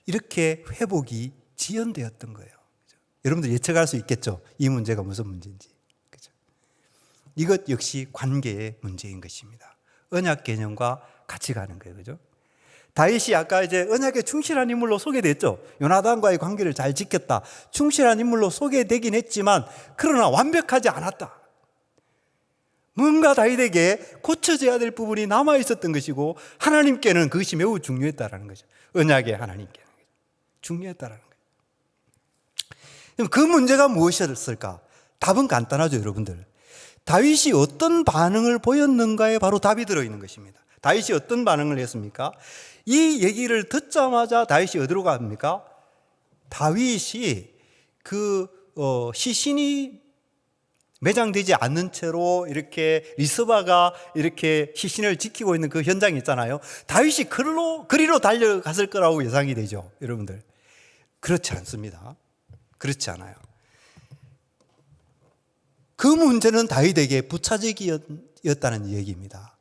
이렇게 회복이 지연되었던 거예요. 그렇죠? 여러분들 예측할 수 있겠죠? 이 문제가 무슨 문제인지. 그렇죠? 이것 역시 관계의 문제인 것입니다. 언약 개념과 같이 가는 거예요. 그죠? 다윗이 아까 이제 언약에 충실한 인물로 소개됐죠. 요나단과의 관계를 잘 지켰다. 충실한 인물로 소개되긴 했지만 그러나 완벽하지 않았다. 뭔가 다윗에게 고쳐져야 될 부분이 남아 있었던 것이고 하나님께는 그것이 매우 중요했다라는 거죠. 언약의 하나님께는 중요했다라는 거예요. 그럼 그 문제가 무엇이었을까? 답은 간단하죠, 여러분들. 다윗이 어떤 반응을 보였는가에 바로 답이 들어있는 것입니다. 다윗이 어떤 반응을 했습니까? 이 얘기를 듣자마자 다윗이 어디로 갑니까? 다윗이 시신이 매장되지 않는 채로 이렇게 리스바가 이렇게 시신을 지키고 있는 그 현장이 있잖아요. 다윗이 그리로 달려갔을 거라고 예상이 되죠, 여러분들. 그렇지 않습니다. 그렇지 않아요. 그 문제는 다윗에게 부차적이었다는 얘기입니다.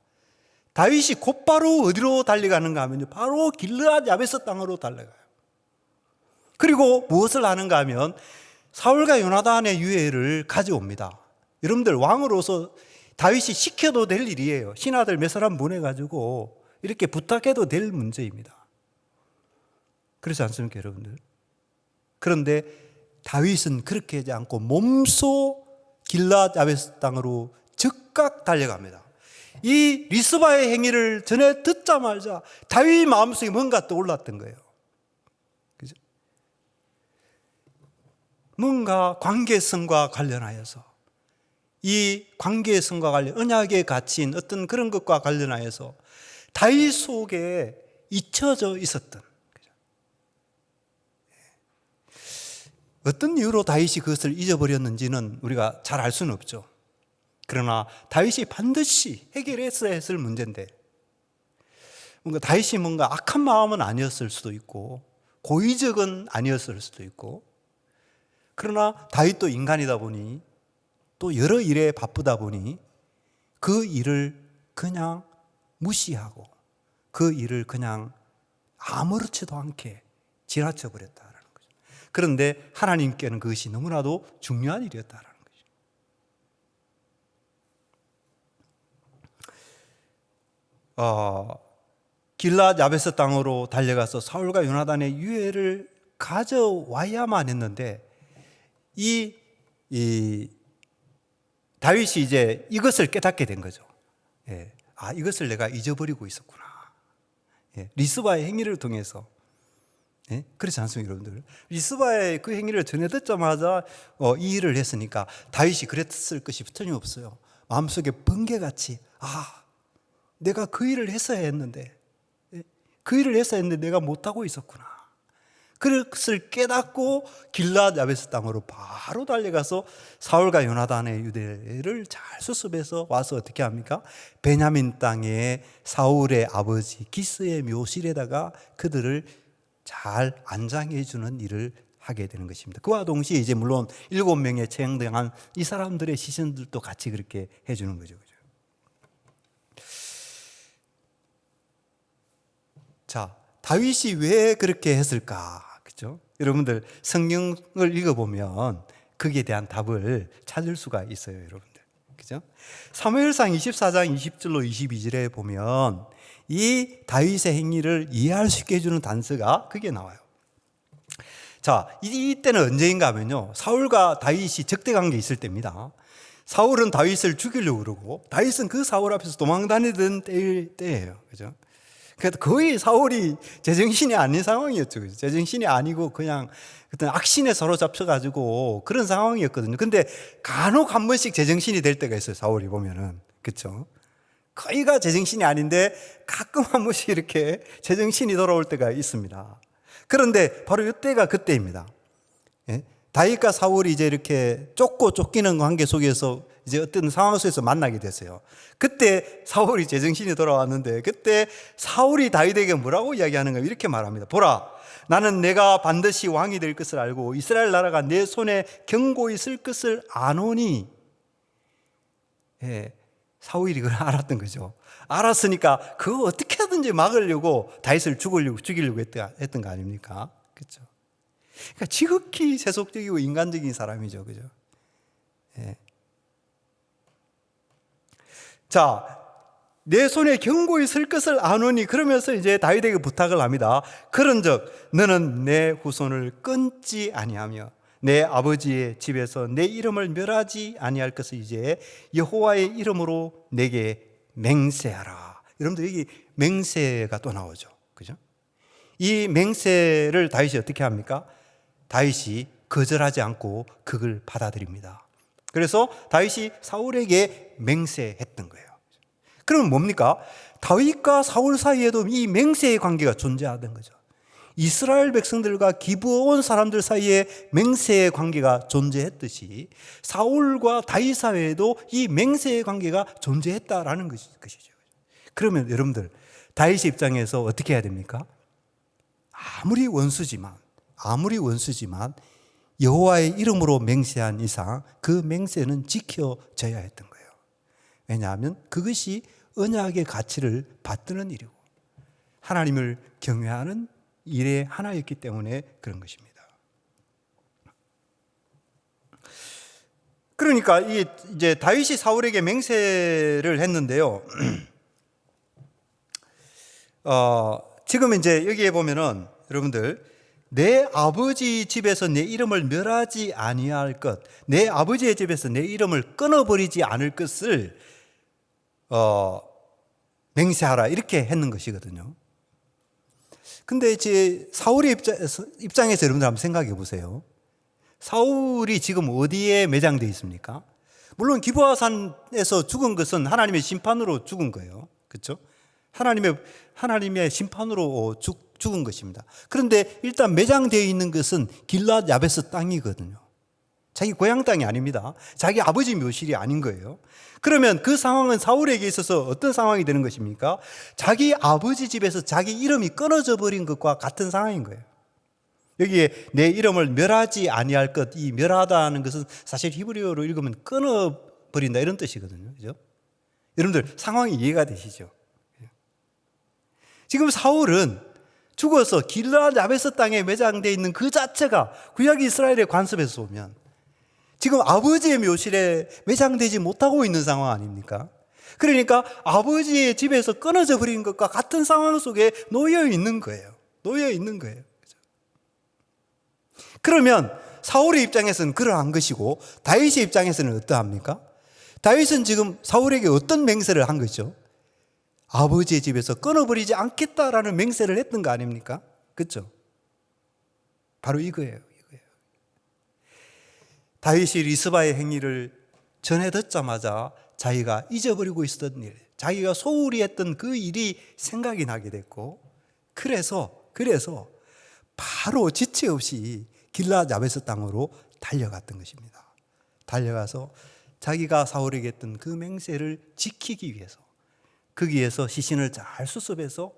다윗이 곧바로 어디로 달려가는가 하면 바로 길르앗 야베스 땅으로 달려가요. 그리고 무엇을 하는가 하면 사울과 요나단의 유해를 가져옵니다. 여러분들, 왕으로서 다윗이 시켜도 될 일이에요. 신하들 몇 사람 보내가지고 이렇게 부탁해도 될 문제입니다. 그렇지 않습니까, 여러분들? 그런데 다윗은 그렇게 하지 않고 몸소 길르앗 야베스 땅으로 즉각 달려갑니다. 이 리스바의 행위를 전해 듣자마자 다윗 마음속에 뭔가 떠올랐던 거예요. 그죠? 뭔가 관계성과 관련하여서, 이 관계성과 관련, 언약에 갇힌 어떤 그런 것과 관련하여서 다윗 속에 잊혀져 있었던, 어떤 이유로 다윗이 그것을 잊어버렸는지는 우리가 잘 알 수는 없죠. 그러나 다윗이 반드시 해결했어야 했을 문제인데, 다윗이 뭔가 악한 마음은 아니었을 수도 있고 고의적은 아니었을 수도 있고, 그러나 다윗도 인간이다 보니 또 여러 일에 바쁘다 보니 그 일을 그냥 무시하고 그 일을 그냥 아무렇지도 않게 지나쳐 버렸다라는 거죠. 그런데 하나님께는 그것이 너무나도 중요한 일이었다라는 거죠. 길르앗 야베스 땅으로 달려가서 사울과 요나단의 유해를 가져와야만 했는데, 이 다윗이 이제 이것을 깨닫게 된 거죠. 이것을 내가 잊어버리고 있었구나. 리스바의 행위를 통해서. 그렇지 않습니까, 여러분들? 리스바의 그 행위를 전해 듣자마자 이 일을 했으니까 다윗이 그랬을 것이 틀림없어요. 마음속에 번개같이, 내가 그 일을 했어야 했는데, 내가 못하고 있었구나. 그것을 깨닫고 길르앗 야베스 땅으로 바로 달려가서 사울과 요나단의 유대를 잘 수습해서 와서 어떻게 합니까? 베냐민 땅에 사울의 아버지 기스의 묘실에다가 그들을 잘 안장해 주는 일을 하게 되는 것입니다. 그와 동시에 이제 물론 7명의 채용당한 이 사람들의 시신들도 같이 그렇게 해주는 거죠. 자, 다윗이 왜 그렇게 했을까? 그죠? 여러분들 성경을 읽어보면 거기에 대한 답을 찾을 수가 있어요, 여러분들. 그죠? 사무엘상 24장 20절로 22절에 보면 이 다윗의 행위를 이해할 수 있게 해주는 단서가 그게 나와요. 자, 이때는 언제인가 하면요, 사울과 다윗이 적대 관계에 있을 때입니다. 사울은 다윗을 죽이려고 그러고 다윗은 그 사울 앞에서 도망다니던 때예요. 그죠? 그러니까 거의 사울이 제정신이 아닌 상황이었죠. 그죠? 제정신이 아니고 그냥 어떤 악신에 사로잡혀가지고 그런 상황이었거든요. 근데 간혹 한 번씩 제정신이 될 때가 있어요. 사울이 보면은. 그렇죠? 거의가 제정신이 아닌데 가끔 한 번씩 이렇게 제정신이 돌아올 때가 있습니다. 그런데 바로 이때가 그때입니다. 예? 다윗과 사울이 이제 이렇게 쫓기는 관계 속에서 이제 어떤 상황 속에서 만나게 됐어요. 그때 사울이 제정신이 돌아왔는데 그때 사울이 다윗에게 뭐라고 이야기하는 거예요? 이렇게 말합니다. 보라, 나는 내가 반드시 왕이 될 것을 알고 이스라엘 나라가 내 손에 견고히 쓸 것을 아노니. 예, 사울이 그걸 알았던 거죠. 알았으니까 그거 어떻게 하든지 막으려고 다윗을 죽이려고 했던 거 아닙니까? 그렇죠? 그러니까 지극히 세속적이고 인간적인 사람이죠. 그죠? 예. 자, 내 손에 견고히 쓸 것을 아노니, 그러면서 이제 다윗에게 부탁을 합니다. 그런즉 너는 내 후손을 끊지 아니하며 내 아버지의 집에서 내 이름을 멸하지 아니할 것을 이제 여호와의 이름으로 내게 맹세하라. 여러분들 여기 맹세가 또 나오죠. 그죠? 이 맹세를 다윗이 어떻게 합니까? 다윗이 거절하지 않고 그걸 받아들입니다. 그래서 다윗이 사울에게 맹세했던 거예요. 그럼 뭡니까? 다윗과 사울 사이에도 이 맹세의 관계가 존재하던 거죠. 이스라엘 백성들과 기브온 사람들 사이에 맹세의 관계가 존재했듯이 사울과 다윗 사이에도 이 맹세의 관계가 존재했다라는 것이죠. 그러면 여러분들 다윗의 입장에서 어떻게 해야 됩니까? 아무리 원수지만 여호와의 이름으로 맹세한 이상 그 맹세는 지켜져야 했던 거예요. 왜냐하면 그것이 언약의 가치를 받드는 일이고 하나님을 경외하는 일의 하나였기 때문에 그런 것입니다. 그러니까 이제 다윗이 사울에게 맹세를 했는데요. 지금 이제 여기에 보면은 여러분들 내 아버지 집에서 내 이름을 멸하지 아니할 것, 내 아버지의 집에서 내 이름을 끊어버리지 않을 것을 맹세하라 이렇게 했는 것이거든요. 근데 이제 사울의 입장에서 여러분들 한번 생각해 보세요. 사울이 지금 어디에 매장되어 있습니까? 물론 기브아산에서 죽은 것은 하나님의 심판으로 죽은 거예요. 그렇죠? 하나님의 심판으로 죽은 것입니다. 그런데 일단 매장되어 있는 것은 길랏 야베스 땅이거든요. 자기 고향 땅이 아닙니다. 자기 아버지 묘실이 아닌 거예요. 그러면 그 상황은 사울에게 있어서 어떤 상황이 되는 것입니까? 자기 아버지 집에서 자기 이름이 끊어져 버린 것과 같은 상황인 거예요. 여기에 내 이름을 멸하지 아니할 것, 이 멸하다는 것은 사실 히브리어로 읽으면 끊어버린다 이런 뜻이거든요. 그죠? 여러분들 상황이 이해가 되시죠? 지금 사울은 죽어서 길랏 야베스 땅에 매장되어 있는 그 자체가 구약 이스라엘의 관습에서 보면 지금 아버지의 묘실에 매장되지 못하고 있는 상황 아닙니까? 그러니까 아버지의 집에서 끊어져 버린 것과 같은 상황 속에 놓여 있는 거예요. 그러면 사울의 입장에서는 그러한 것이고 다윗의 입장에서는 어떠합니까? 다윗은 지금 사울에게 어떤 맹세를 한 거죠? 아버지의 집에서 끊어버리지 않겠다라는 맹세를 했던 거 아닙니까? 그렇죠? 바로 이거예요. 다윗이 리스바의 행위를 전해 듣자마자 자기가 잊어버리고 있었던 일, 자기가 소홀히 했던 그 일이 생각이 나게 됐고 그래서 바로 지체 없이 길랏 야베스 땅으로 달려갔던 것입니다. 달려가서 자기가 사울에게 했던 그 맹세를 지키기 위해서 거기에서 시신을 잘 수습해서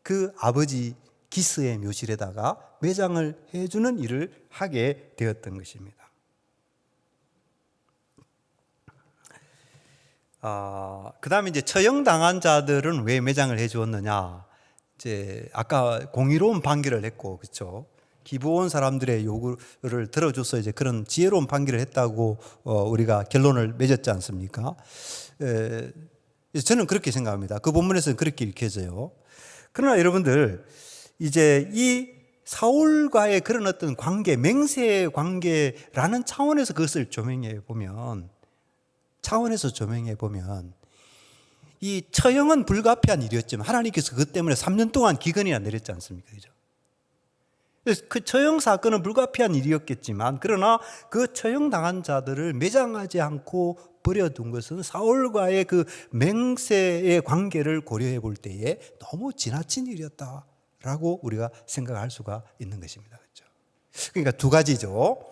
그 아버지 기스의 묘실에다가 매장을 해주는 일을 하게 되었던 것입니다. 그 다음에 이제 처형당한 자들은 왜 매장을 해주었느냐? 이제 아까 공의로운 판결을 했고, 그렇죠? 기브온 사람들의 요구를 들어줘서 이제 그런 지혜로운 판결을 했다고 우리가 결론을 맺었지 않습니까? 저는 그렇게 생각합니다. 그 본문에서는 그렇게 읽혀져요. 그러나 여러분들 이제 이 사울과의 그런 어떤 관계, 맹세의 관계라는 차원에서 그것을 조명해 보면 이 처형은 불가피한 일이었지만 하나님께서 그것 때문에 3년 동안 기근이나 내렸지 않습니까? 그죠? 그 처형 사건은 불가피한 일이었겠지만 그러나 그 처형당한 자들을 매장하지 않고 버려둔 것은 사울과의 그 맹세의 관계를 고려해 볼 때에 너무 지나친 일이었다라고 우리가 생각할 수가 있는 것입니다. 그렇죠? 그러니까 두 가지죠.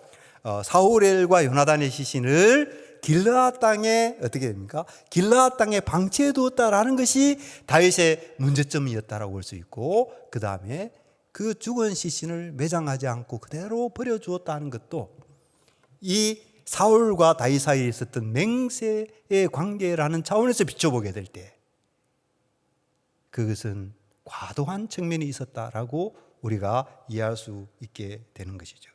사울과 요나단의 시신을 길르앗 땅에 어떻게 됩니까? 길르앗 땅에 방치해 두었다라는 것이 다윗의 문제점이었다라고 볼 수 있고, 그 다음에 그 죽은 시신을 매장하지 않고 그대로 버려주었다는 것도 이 사울과 다윗 사이에 있었던 맹세의 관계라는 차원에서 비춰보게 될 때 그것은 과도한 측면이 있었다라고 우리가 이해할 수 있게 되는 것이죠.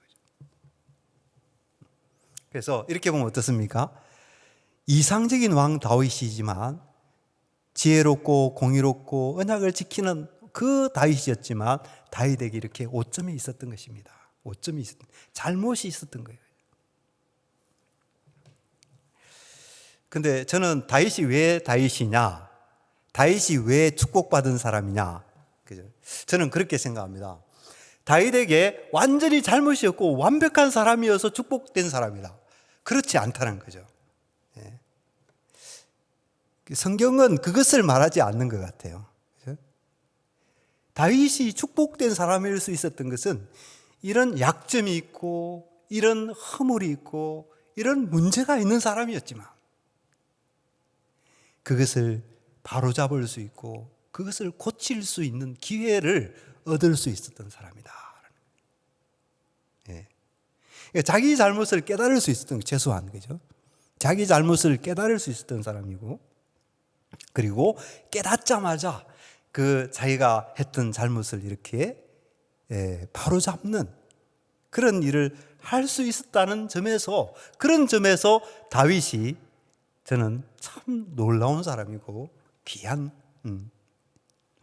그래서 이렇게 보면 어떻습니까? 이상적인 왕 다윗이지만 지혜롭고 공의롭고 언약을 지키는 그 다윗이었지만 다윗에게 이렇게 오점이 있었던 것입니다. 잘못이 있었던 거예요. 근데 저는 다윗이 왜 다윗이냐? 다윗이 왜 축복받은 사람이냐? 그죠? 저는 그렇게 생각합니다. 다윗에게 완전히 잘못이었고 완벽한 사람이어서 축복된 사람이다. 그렇지 않다는 거죠. 성경은 그것을 말하지 않는 것 같아요. 다윗이 축복된 사람일 수 있었던 것은 이런 약점이 있고 이런 허물이 있고 이런 문제가 있는 사람이었지만 그것을 바로잡을 수 있고 그것을 고칠 수 있는 기회를 얻을 수 있었던 사람이다. 자기 잘못을 깨달을 수 있었던, 최소한 그죠? 자기 잘못을 깨달을 수 있었던 사람이고, 그리고 깨닫자마자 그 자기가 했던 잘못을 이렇게 바로잡는 그런 일을 할 수 있었다는 점에서, 그런 점에서 다윗이 저는 참 놀라운 사람이고 귀한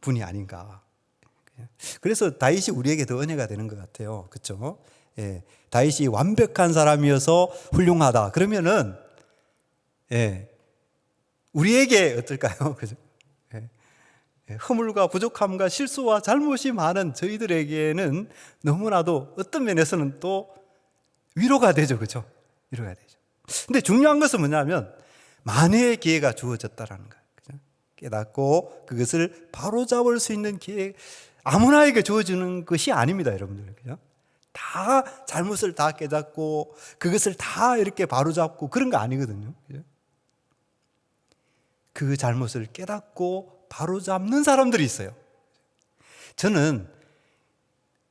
분이 아닌가. 그래서 다윗이 우리에게 더 은혜가 되는 것 같아요. 그렇죠? 다윗이 완벽한 사람이어서 훌륭하다. 그러면은 우리에게 어떨까요? 그죠? 허물과 부족함과 실수와 잘못이 많은 저희들에게는 너무나도 어떤 면에서는 또 위로가 되죠. 그죠? 위로가 되죠. 근데 중요한 것은 뭐냐면 만회의 기회가 주어졌다라는 거예요. 그죠? 깨닫고 그것을 바로잡을 수 있는 기회, 아무나에게 주어지는 것이 아닙니다, 여러분들. 그죠? 다 잘못을 다 깨닫고 그것을 다 이렇게 바로잡고 그런 거 아니거든요. 그죠? 그 잘못을 깨닫고 바로잡는 사람들이 있어요. 저는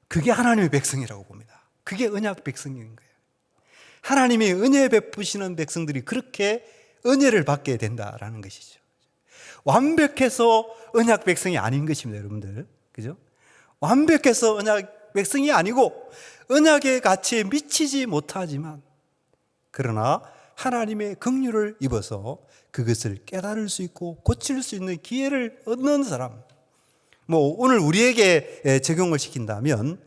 그게 하나님의 백성이라고 봅니다. 그게 언약 백성인 거예요. 하나님이 은혜 베푸시는 백성들이 그렇게 은혜를 받게 된다라는 것이죠. 완벽해서 언약 백성이 아닌 것입니다, 여러분들. 그죠? 완벽해서 언약 백성이 아니고 언약의 가치에 미치지 못하지만 그러나 하나님의 긍휼을 입어서 그것을 깨달을 수 있고 고칠 수 있는 기회를 얻는 사람. 오늘 우리에게 적용을 시킨다면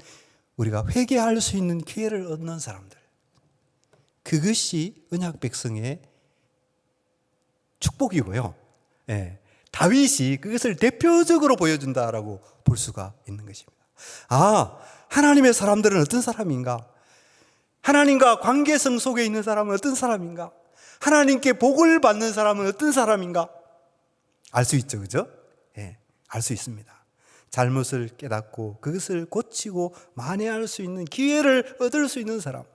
우리가 회개할 수 있는 기회를 얻는 사람들. 그것이 언약 백성의 축복이고요. 다윗이 그것을 대표적으로 보여준다라고 볼 수가 있는 것입니다. 하나님의 사람들은 어떤 사람인가? 하나님과 관계성 속에 있는 사람은 어떤 사람인가? 하나님께 복을 받는 사람은 어떤 사람인가? 알 수 있죠, 그죠? 알 수 있습니다. 잘못을 깨닫고 그것을 고치고 만회할 수 있는 기회를 얻을 수 있는 사람.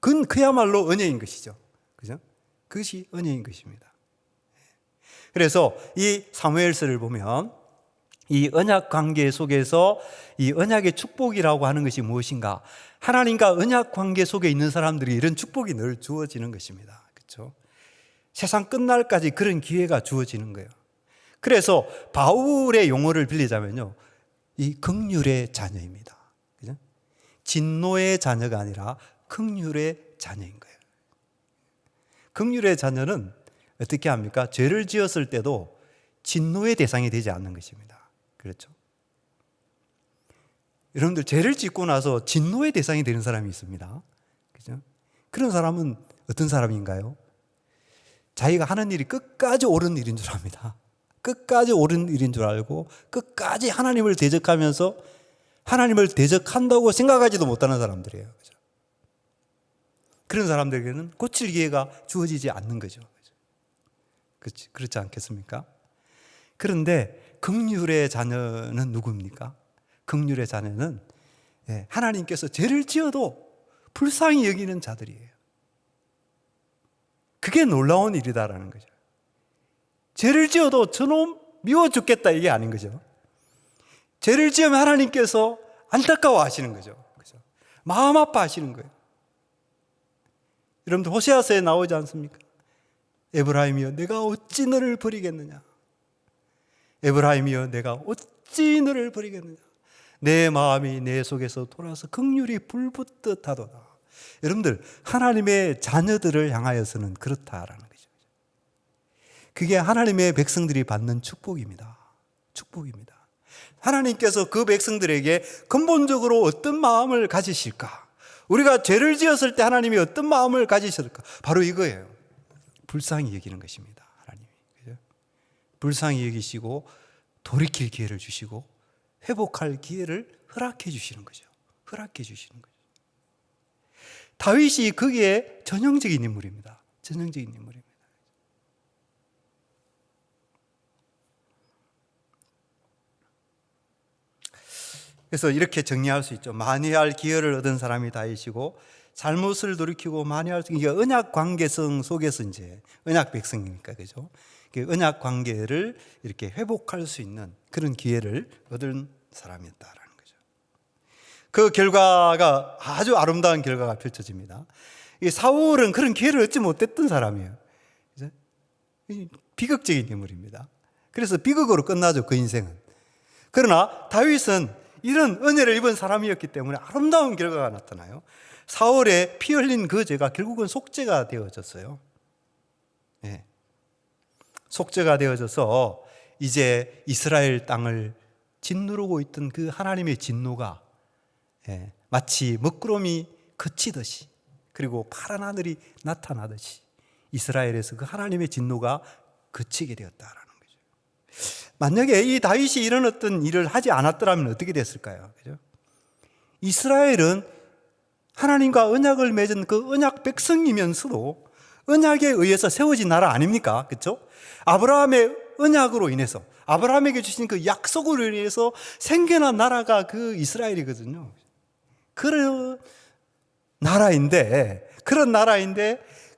그건 그야말로 은혜인 것이죠. 그죠? 그것이 은혜인 것입니다. 그래서 이 사무엘서를 보면 이 언약 관계 속에서 이 언약의 축복이라고 하는 것이 무엇인가? 하나님과 언약 관계 속에 있는 사람들이 이런 축복이 늘 주어지는 것입니다. 그렇죠? 세상 끝날까지 그런 기회가 주어지는 거예요. 그래서 바울의 용어를 빌리자면요, 이 긍휼의 자녀입니다. 그죠? 진노의 자녀가 아니라 긍휼의 자녀인 거예요. 긍휼의 자녀는 어떻게 합니까? 죄를 지었을 때도 진노의 대상이 되지 않는 것입니다. 그렇죠? 여러분들 죄를 짓고 나서 진노의 대상이 되는 사람이 있습니다. 그죠? 그런 사람은 어떤 사람인가요? 자기가 하는 일이 끝까지 옳은 일인 줄 압니다. 끝까지 옳은 일인 줄 알고 끝까지 하나님을 대적하면서 하나님을 대적한다고 생각하지도 못하는 사람들이에요. 그죠? 그런 사람들에게는 고칠 기회가 주어지지 않는 거죠. 그렇지 않겠습니까? 그런데 긍휼의 자녀는 누굽니까? 긍휼의 자녀는 하나님께서 죄를 지어도 불쌍히 여기는 자들이에요. 그게 놀라운 일이다라는 거죠. 죄를 지어도 저놈 미워 죽겠다 이게 아닌 거죠. 죄를 지으면 하나님께서 안타까워 하시는 거죠. 그죠? 마음 아파하시는 거예요. 여러분들 호세아서에 나오지 않습니까? 에브라임이여 내가 어찌 너를 버리겠느냐. 에브라임이여 내가 어찌 너를 버리겠느냐. 내 마음이 내 속에서 돌아서 긍휼이 불붙듯 하도다. 여러분들 하나님의 자녀들을 향하여서는 그렇다라는 거죠. 그게 하나님의 백성들이 받는 축복입니다. 축복입니다. 하나님께서 그 백성들에게 근본적으로 어떤 마음을 가지실까? 우리가 죄를 지었을 때 하나님이 어떤 마음을 가지실까? 바로 이거예요. 불쌍히 여기는 것입니다. 하나님이. 그죠? 불쌍히 여기시고 돌이킬 기회를 주시고 회복할 기회를 허락해 주시는 거죠. 허락해 주시는 거죠. 다윗이 거기에 전형적인 인물입니다. 전형적인 인물입니다. 그래서 이렇게 정리할 수 있죠. 만회할 기회를 얻은 사람이 다윗이고 잘못을 돌이키고 만회할 수, 이게 언약 관계성 속에서 이제 언약 백성이니까 그죠? 언약 관계를 이렇게 회복할 수 있는 그런 기회를 얻은 사람이었다라는 거죠. 그 결과가 아주 아름다운 결과가 펼쳐집니다. 이 사울은 그런 기회를 얻지 못했던 사람이에요. 그죠? 비극적인 인물입니다. 그래서 비극으로 끝나죠, 그 인생은. 그러나 다윗은 이런 은혜를 입은 사람이었기 때문에 아름다운 결과가 나타나요. 사울의 피 흘린 그 죄가 결국은 속죄가 되어졌어요. 네. 속죄가 되어져서 이제 이스라엘 땅을 짓누르고 있던 그 하나님의 진노가 마치 먹구름이 그치듯이 그리고 파란 하늘이 나타나듯이 이스라엘에서 그 하나님의 진노가 그치게 되었다라는 거죠. 만약에 이 다윗이 이런 어떤 일을 하지 않았더라면 어떻게 됐을까요? 그죠? 이스라엘은 하나님과 언약을 맺은 그 언약 백성이면서도 언약에 의해서 세워진 나라 아닙니까? 그렇죠? 아브라함의 언약으로 인해서 아브라함에게 주신 그 약속으로 인해서 생겨난 나라가 그 이스라엘이거든요. 그런 나라인데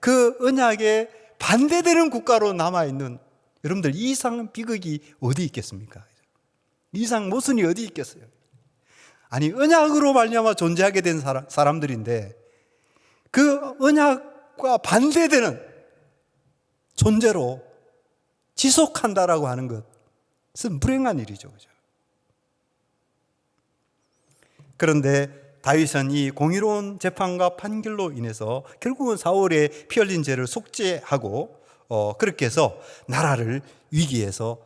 그 언약에 반대되는 국가로 남아있는 여러분들 이 이상 비극이 어디 있겠습니까? 이 이상 모순이 어디 있겠어요? 아니 언약으로 말미암아 존재하게 된 사람들인데 그 언약과 반대되는 존재로 지속한다라고 하는 것은 불행한 일이죠. 그죠? 그런데 다윗은 이 공의로운 재판과 판결로 인해서 결국은 사울의 피 흘린 죄를 속죄하고 그렇게 해서 나라를 위기에서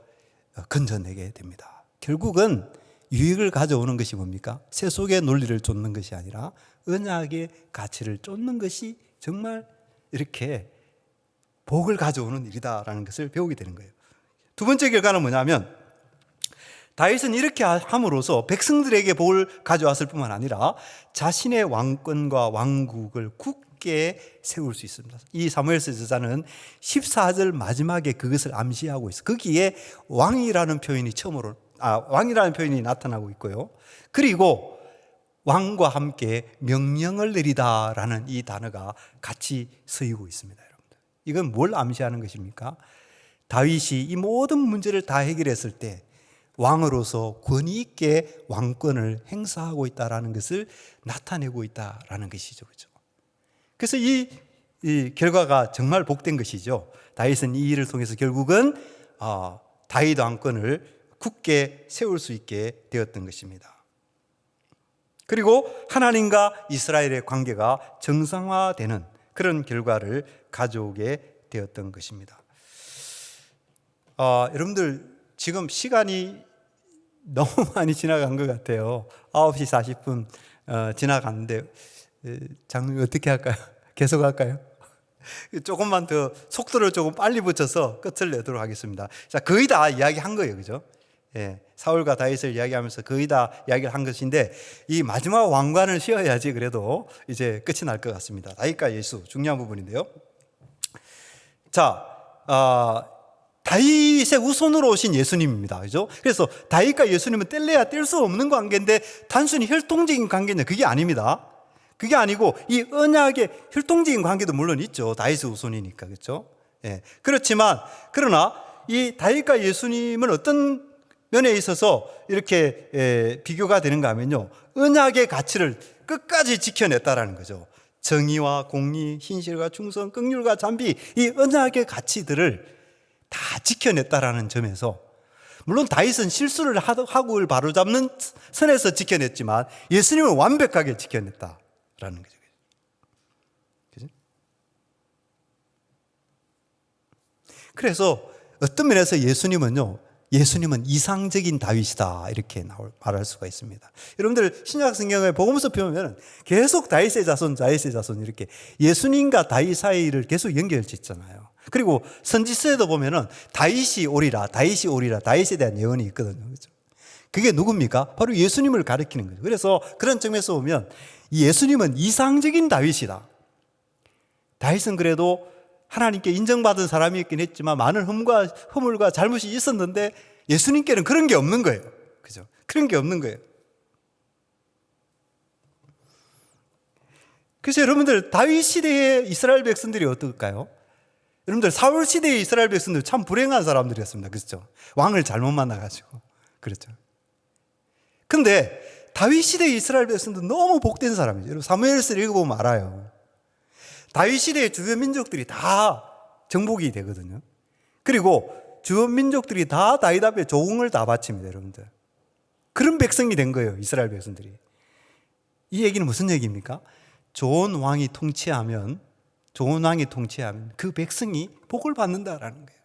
건져내게 됩니다. 결국은 유익을 가져오는 것이 뭡니까? 세속의 논리를 쫓는 것이 아니라 언약의 가치를 쫓는 것이 정말 이렇게 복을 가져오는 일이다라는 것을 배우게 되는 거예요. 두 번째 결과는 뭐냐면 다윗은 이렇게 함으로써 백성들에게 복을 가져왔을 뿐만 아니라 자신의 왕권과 왕국을 굳게 세울 수 있습니다. 이 사무엘서 저자는 14절 마지막에 그것을 암시하고 있어요. 거기에 왕이라는 표현이 왕이라는 표현이 나타나고 있고요. 그리고 왕과 함께 명령을 내리다라는 이 단어가 같이 쓰이고 있습니다. 여러분들. 이건 뭘 암시하는 것입니까? 다윗이 이 모든 문제를 다 해결했을 때 왕으로서 권위 있게 왕권을 행사하고 있다라는 것을 나타내고 있다라는 것이죠. 그렇죠? 그래서 이 결과가 정말 복된 것이죠. 다윗은 이 일을 통해서 결국은 다윗 왕권을 굳게 세울 수 있게 되었던 것입니다. 그리고 하나님과 이스라엘의 관계가 정상화되는 그런 결과를 가져오게 되었던 것입니다. 여러분들 지금 시간이 너무 많이 지나간 것 같아요. 9시 40분 지나갔는데 장로님 어떻게 할까요? 계속 할까요? 조금만 더 속도를 조금 빨리 붙여서 끝을 내도록 하겠습니다. 자, 거의 다 이야기한 거예요, 그죠? 예, 사울과 다윗을 이야기하면서 거의 다 이야기를 한 것인데 이 마지막 왕관을 씌워야지 그래도 이제 끝이 날 것 같습니다. 다윗과 예수 중요한 부분인데요. 자, 다윗의 후손으로 오신 예수님입니다. 그죠? 그래서 다윗과 예수님은 뗄래야 뗄 수 없는 관계인데 단순히 혈통적인 관계는 그게 아닙니다. 그게 아니고 이 언약의 혈통적인 관계도 물론 있죠. 다윗의 후손이니까. 그렇죠? 예. 그렇지만 그러나 이 다윗과 예수님은 어떤 면에 있어서 이렇게 비교가 되는가 하면요. 언약의 가치를 끝까지 지켜냈다라는 거죠. 정의와 공의, 신실과 충성, 긍휼과 잔비, 이 언약의 가치들을 다 지켜냈다라는 점에서 물론 다윗은 실수를 하고 바로잡는 선에서 지켜냈지만 예수님은 완벽하게 지켜냈다라는 거죠. 그죠? 그래서 어떤 면에서 예수님은 이상적인 다윗이다 이렇게 말할 수가 있습니다. 여러분들 신약 성경의 복음서 보면 계속 다윗의 자손 이렇게 예수님과 다윗 사이를 계속 연결짓잖아요. 그리고 선지서에도 보면은 다윗이 오리라 다윗에 대한 예언이 있거든요. 그렇죠? 그게 누굽니까? 바로 예수님을 가리키는 거죠. 그래서 그런 점에서 보면 이 예수님은 이상적인 다윗이다. 다윗은 그래도 하나님께 인정받은 사람이었긴 했지만 많은 허물과 잘못이 있었는데 예수님께는 그런 게 없는 거예요. 그죠? 그런 게 없는 거예요. 그래서 여러분들 다윗 시대의 이스라엘 백성들이 어떨까요? 여러분들 사울 시대의 이스라엘 백성들 참 불행한 사람들이었습니다. 그렇죠? 왕을 잘못 만나가지고. 그렇죠? 근데 다윗 시대의 이스라엘 백성들은 너무 복된 사람이죠. 여러분 사무엘서를 읽어보면 알아요. 다윗 시대의 주변 민족들이 다 정복이 되거든요. 그리고 주변 민족들이 다 다윗 앞에 조공을 다 바칩니다, 여러분들. 그런 백성이 된 거예요, 이스라엘 백성들이. 이 얘기는 무슨 얘기입니까? 좋은 왕이 통치하면 그 백성이 복을 받는다라는 거예요.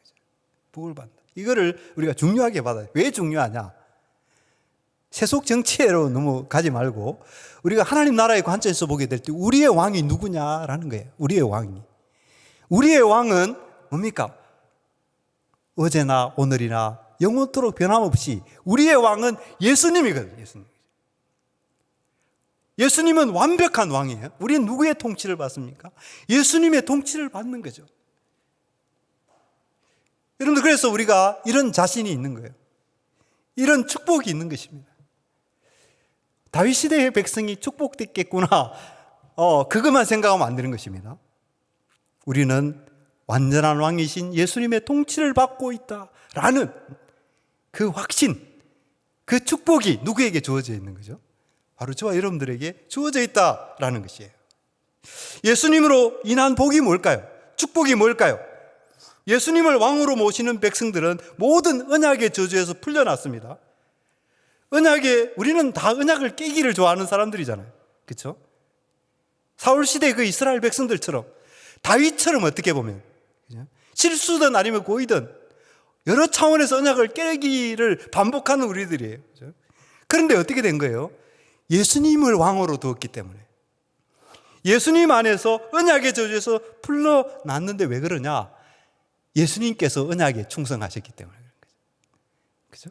복을 받는다. 이거를 우리가 중요하게 받아요. 왜 중요하냐? 세속 정치로 너무 가지 말고 우리가 하나님 나라의 관점에서 보게 될 때 우리의 왕이 누구냐라는 거예요. 우리의 왕은 뭡니까? 어제나 오늘이나 영원토록 변함없이 우리의 왕은 예수님이거든요. 예수님은 완벽한 왕이에요. 우리는 누구의 통치를 받습니까? 예수님의 통치를 받는 거죠. 여러분들 그래서 우리가 이런 자신이 있는 거예요. 이런 축복이 있는 것입니다. 다윗 시대의 백성이 축복됐겠구나. 그것만 생각하면 안 되는 것입니다. 우리는 완전한 왕이신 예수님의 통치를 받고 있다라는 그 확신, 그 축복이 누구에게 주어져 있는 거죠? 바로 저와 여러분들에게 주어져 있다라는 것이에요. 예수님으로 인한 복이 뭘까요? 축복이 뭘까요? 예수님을 왕으로 모시는 백성들은 모든 언약의 저주에서 풀려났습니다. 우리는 다 언약을 깨기를 좋아하는 사람들이잖아요. 그렇죠? 사울 시대 그 이스라엘 백성들처럼 다윗처럼 어떻게 보면 실수든 아니면 고의든 여러 차원에서 언약을 깨기를 반복하는 우리들이에요. 그렇죠? 그런데 어떻게 된 거예요? 예수님을 왕으로 두었기 때문에 예수님 안에서 언약의 저주에서 풀려났는데 왜 그러냐? 예수님께서 언약에 충성하셨기 때문에 그런 거죠. 그렇죠?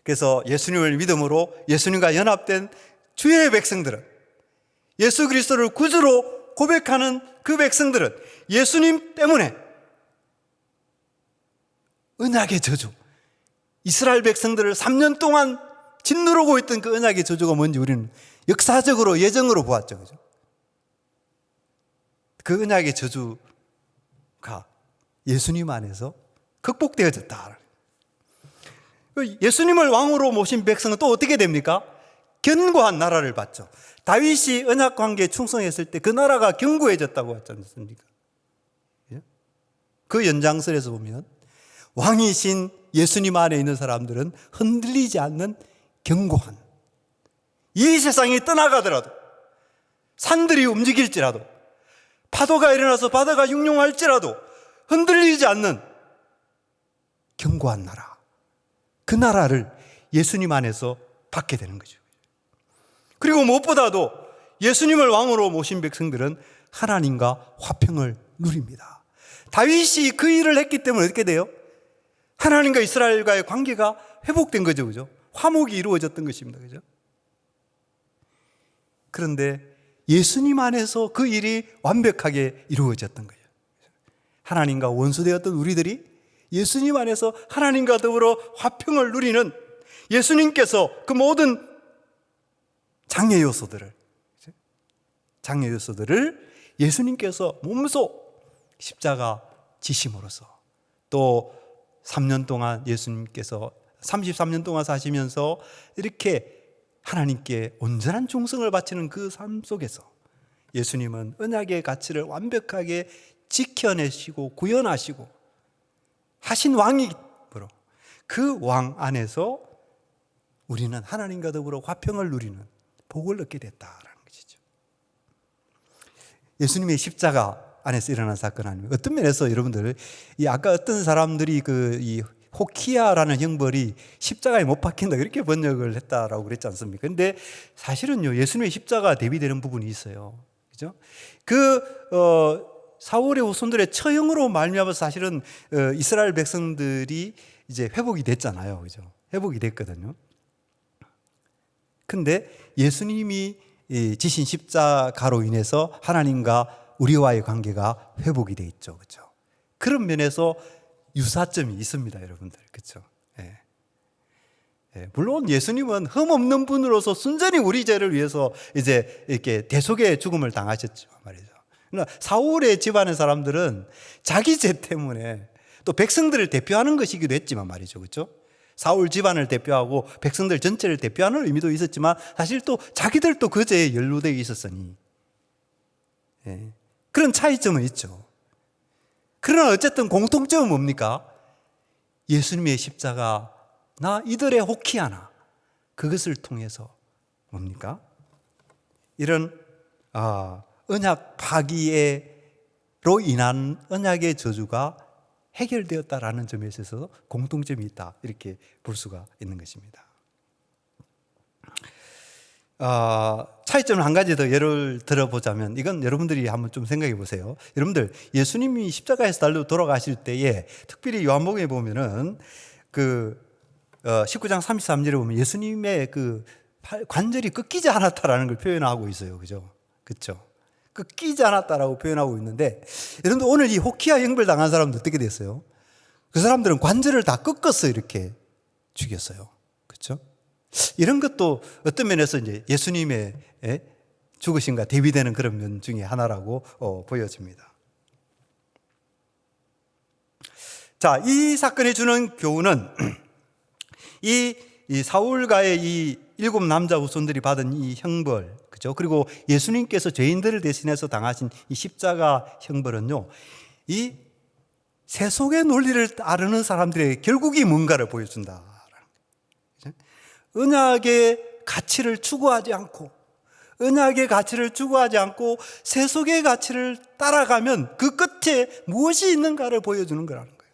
그래서 예수님을 믿음으로 예수님과 연합된 주의 백성들은 예수 그리스도를 구주로 고백하는 그 백성들은 예수님 때문에 언약의 저주, 이스라엘 백성들을 3년 동안 짓누르고 있던 그 언약의 저주가 뭔지 우리는 역사적으로 예정으로 보았죠. 그죠? 그 언약의 저주가 예수님 안에서 극복되어졌다. 예수님을 왕으로 모신 백성은 또 어떻게 됩니까? 견고한 나라를 받죠. 다윗이 언약 관계에 충성했을 때 그 나라가 견고해졌다고 했지 않습니까? 그 연장선에서 보면 왕이신 예수님 안에 있는 사람들은 흔들리지 않는 견고한, 이 세상이 떠나가더라도, 산들이 움직일지라도, 파도가 일어나서 바다가 융용할지라도 흔들리지 않는 견고한 나라, 그 나라를 예수님 안에서 받게 되는 거죠. 그리고 무엇보다도 예수님을 왕으로 모신 백성들은 하나님과 화평을 누립니다. 다윗이 그 일을 했기 때문에 어떻게 돼요? 하나님과 이스라엘과의 관계가 회복된 거죠. 그죠? 화목이 이루어졌던 것입니다. 그죠? 그런데 예수님 안에서 그 일이 완벽하게 이루어졌던 거예요. 하나님과 원수되었던 우리들이 예수님 안에서 하나님과 더불어 화평을 누리는 예수님께서 그 모든 장애 요소들을 예수님께서 몸소 십자가 지심으로써 또 3년 동안 예수님께서 33년 동안 사시면서 이렇게 하나님께 온전한 충성을 바치는 그 삶 속에서 예수님은 언약의 가치를 완벽하게 지켜내시고 구현하시고 하신 왕이므로 그 왕 안에서 우리는 하나님과 더불어 화평을 누리는 복을 얻게 됐다라는 것이죠. 예수님의 십자가 안에서 일어난 사건 아닙니까? 어떤 면에서 여러분들 이 아까 어떤 사람들이 이 호키아라는 형벌이 십자가에 못 박힌다 이렇게 번역을 했다라고 그랬지 않습니까? 근데 사실은요, 예수님의 십자가 대비되는 부분이 있어요. 그죠? 사울의 후손들의 처형으로 말미암아서 사실은 이스라엘 백성들이 이제 회복이 됐잖아요. 그죠? 회복이 됐거든요. 근데 예수님이 지신 십자가로 인해서 하나님과 우리와의 관계가 회복이 돼 있죠. 그죠? 그런 면에서 유사점이 있습니다, 여러분들. 그렇죠? 예. 예. 물론 예수님은 흠 없는 분으로서 순전히 우리 죄를 위해서 이제 이렇게 대속의 죽음을 당하셨죠, 말이죠. 그러나 사울의 집안의 사람들은 자기 죄 때문에 또 백성들을 대표하는 것이기도 했지만 말이죠, 그렇죠? 사울 집안을 대표하고 백성들 전체를 대표하는 의미도 있었지만 사실 또 자기들도 그 죄에 연루되어 있었으니 예. 그런 차이점은 있죠. 그러나 어쨌든 공통점은 뭡니까? 예수님의 십자가나 이들의 호키아나 그것을 통해서 뭡니까? 이런 언약 파기로 인한 언약의 저주가 해결되었다라는 점에 있어서 공통점이 있다 이렇게 볼 수가 있는 것입니다. 차이점을 한 가지 더 예를 들어보자면 이건 여러분들이 한번 좀 생각해 보세요. 여러분들 예수님이 십자가에서 달려 돌아가실 때에 특별히 요한복음에 보면은 19장 33절에 보면 예수님의 그 관절이 꺾이지 않았다라는 걸 표현하고 있어요. 그죠? 그렇죠? 꺾이지 않았다라고 표현하고 있는데 여러분들 오늘 이 호키아 형벌 당한 사람들 어떻게 됐어요? 그 사람들은 관절을 다 꺾어서 이렇게 죽였어요. 그렇죠? 이런 것도 어떤 면에서 이제 예수님의 죽으심과 대비되는 그런 면 중에 하나라고 보여집니다. 자, 이 사건이 주는 교훈은 이 사울과의 이 7 남자 후손들이 받은 이 형벌, 그죠? 그리고 예수님께서 죄인들을 대신해서 당하신 이 십자가 형벌은요, 이 세속의 논리를 따르는 사람들의 결국이 뭔가를 보여준다. 언약의 가치를 추구하지 않고 세속의 가치를 따라가면 그 끝에 무엇이 있는가를 보여주는 거라는 거예요.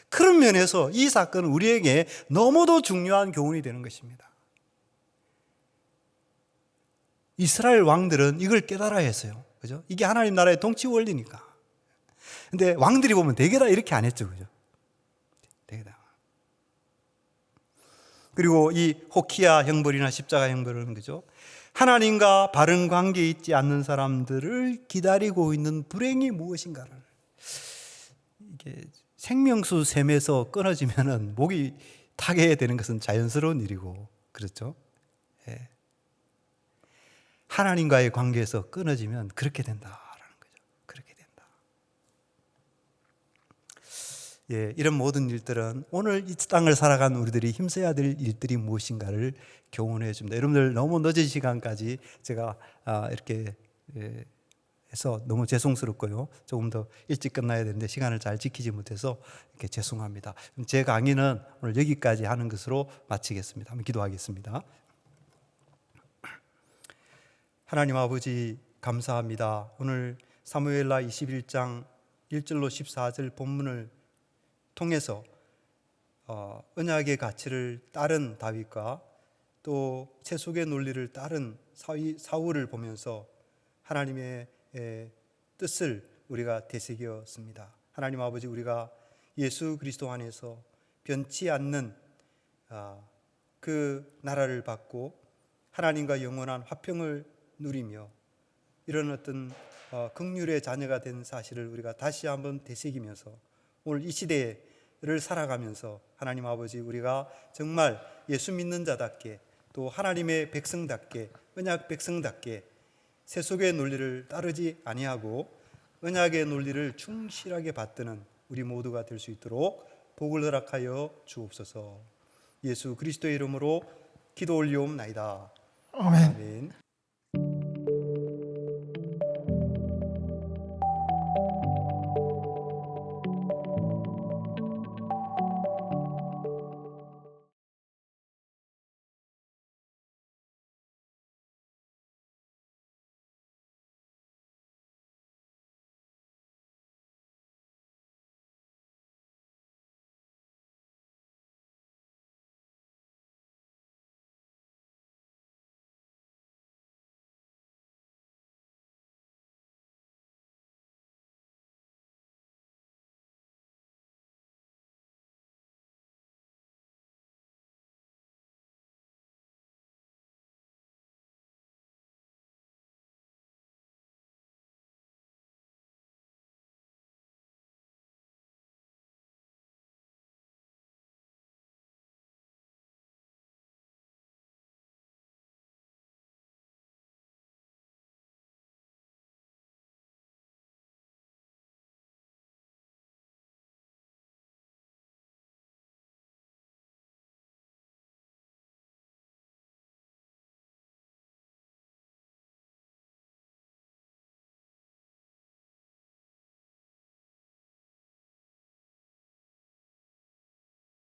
그런 면에서 이 사건은 우리에게 너무도 중요한 교훈이 되는 것입니다. 이스라엘 왕들은 이걸 깨달아야 했어요. 그죠? 이게 하나님 나라의 통치 원리니까. 근데 왕들이 보면 대개 다 이렇게 안 했죠. 그죠? 대개 다. 그리고 이 호키아 형벌이나 십자가 형벌은 그죠? 하나님과 바른 관계에 있지 않는 사람들을 기다리고 있는 불행이 무엇인가를 이게 생명수 샘에서 끊어지면은 목이 타게 되는 것은 자연스러운 일이고 그렇죠? 예. 하나님과의 관계에서 끊어지면 그렇게 된다라는 거죠. 그렇게 된다. 예, 이런 모든 일들은 오늘 이 땅을 살아간 우리들이 힘써야 될 일들이 무엇인가를 교훈해 줍니다. 여러분들 너무 늦은 시간까지 제가 이렇게 해서 너무 죄송스럽고요. 조금 더 일찍 끝나야 되는데 시간을 잘 지키지 못해서 이렇게 죄송합니다. 제 강의는 오늘 여기까지 하는 것으로 마치겠습니다. 한번 기도하겠습니다. 하나님 아버지 감사합니다. 오늘 사무엘하 21장 1절로 14절 본문을 통해서 언약의 가치를 따른 다윗과 또 세속의 논리를 따른 사울을 보면서 하나님의 뜻을 우리가 되새겼습니다. 하나님 아버지, 우리가 예수 그리스도 안에서 변치 않는 그 나라를 받고 하나님과 영원한 화평을 누리며 이런 어떤 긍휼의 자녀가 된 사실을 우리가 다시 한번 되새기면서 오늘 이 시대를 살아가면서 하나님 아버지, 우리가 정말 예수 믿는 자답게 또 하나님의 백성답게 언약 백성답게 세속의 논리를 따르지 아니하고 언약의 논리를 충실하게 받드는 우리 모두가 될 수 있도록 복을 허락하여 주옵소서. 예수 그리스도의 이름으로 기도 올리옵나이다.
아멘.
아멘.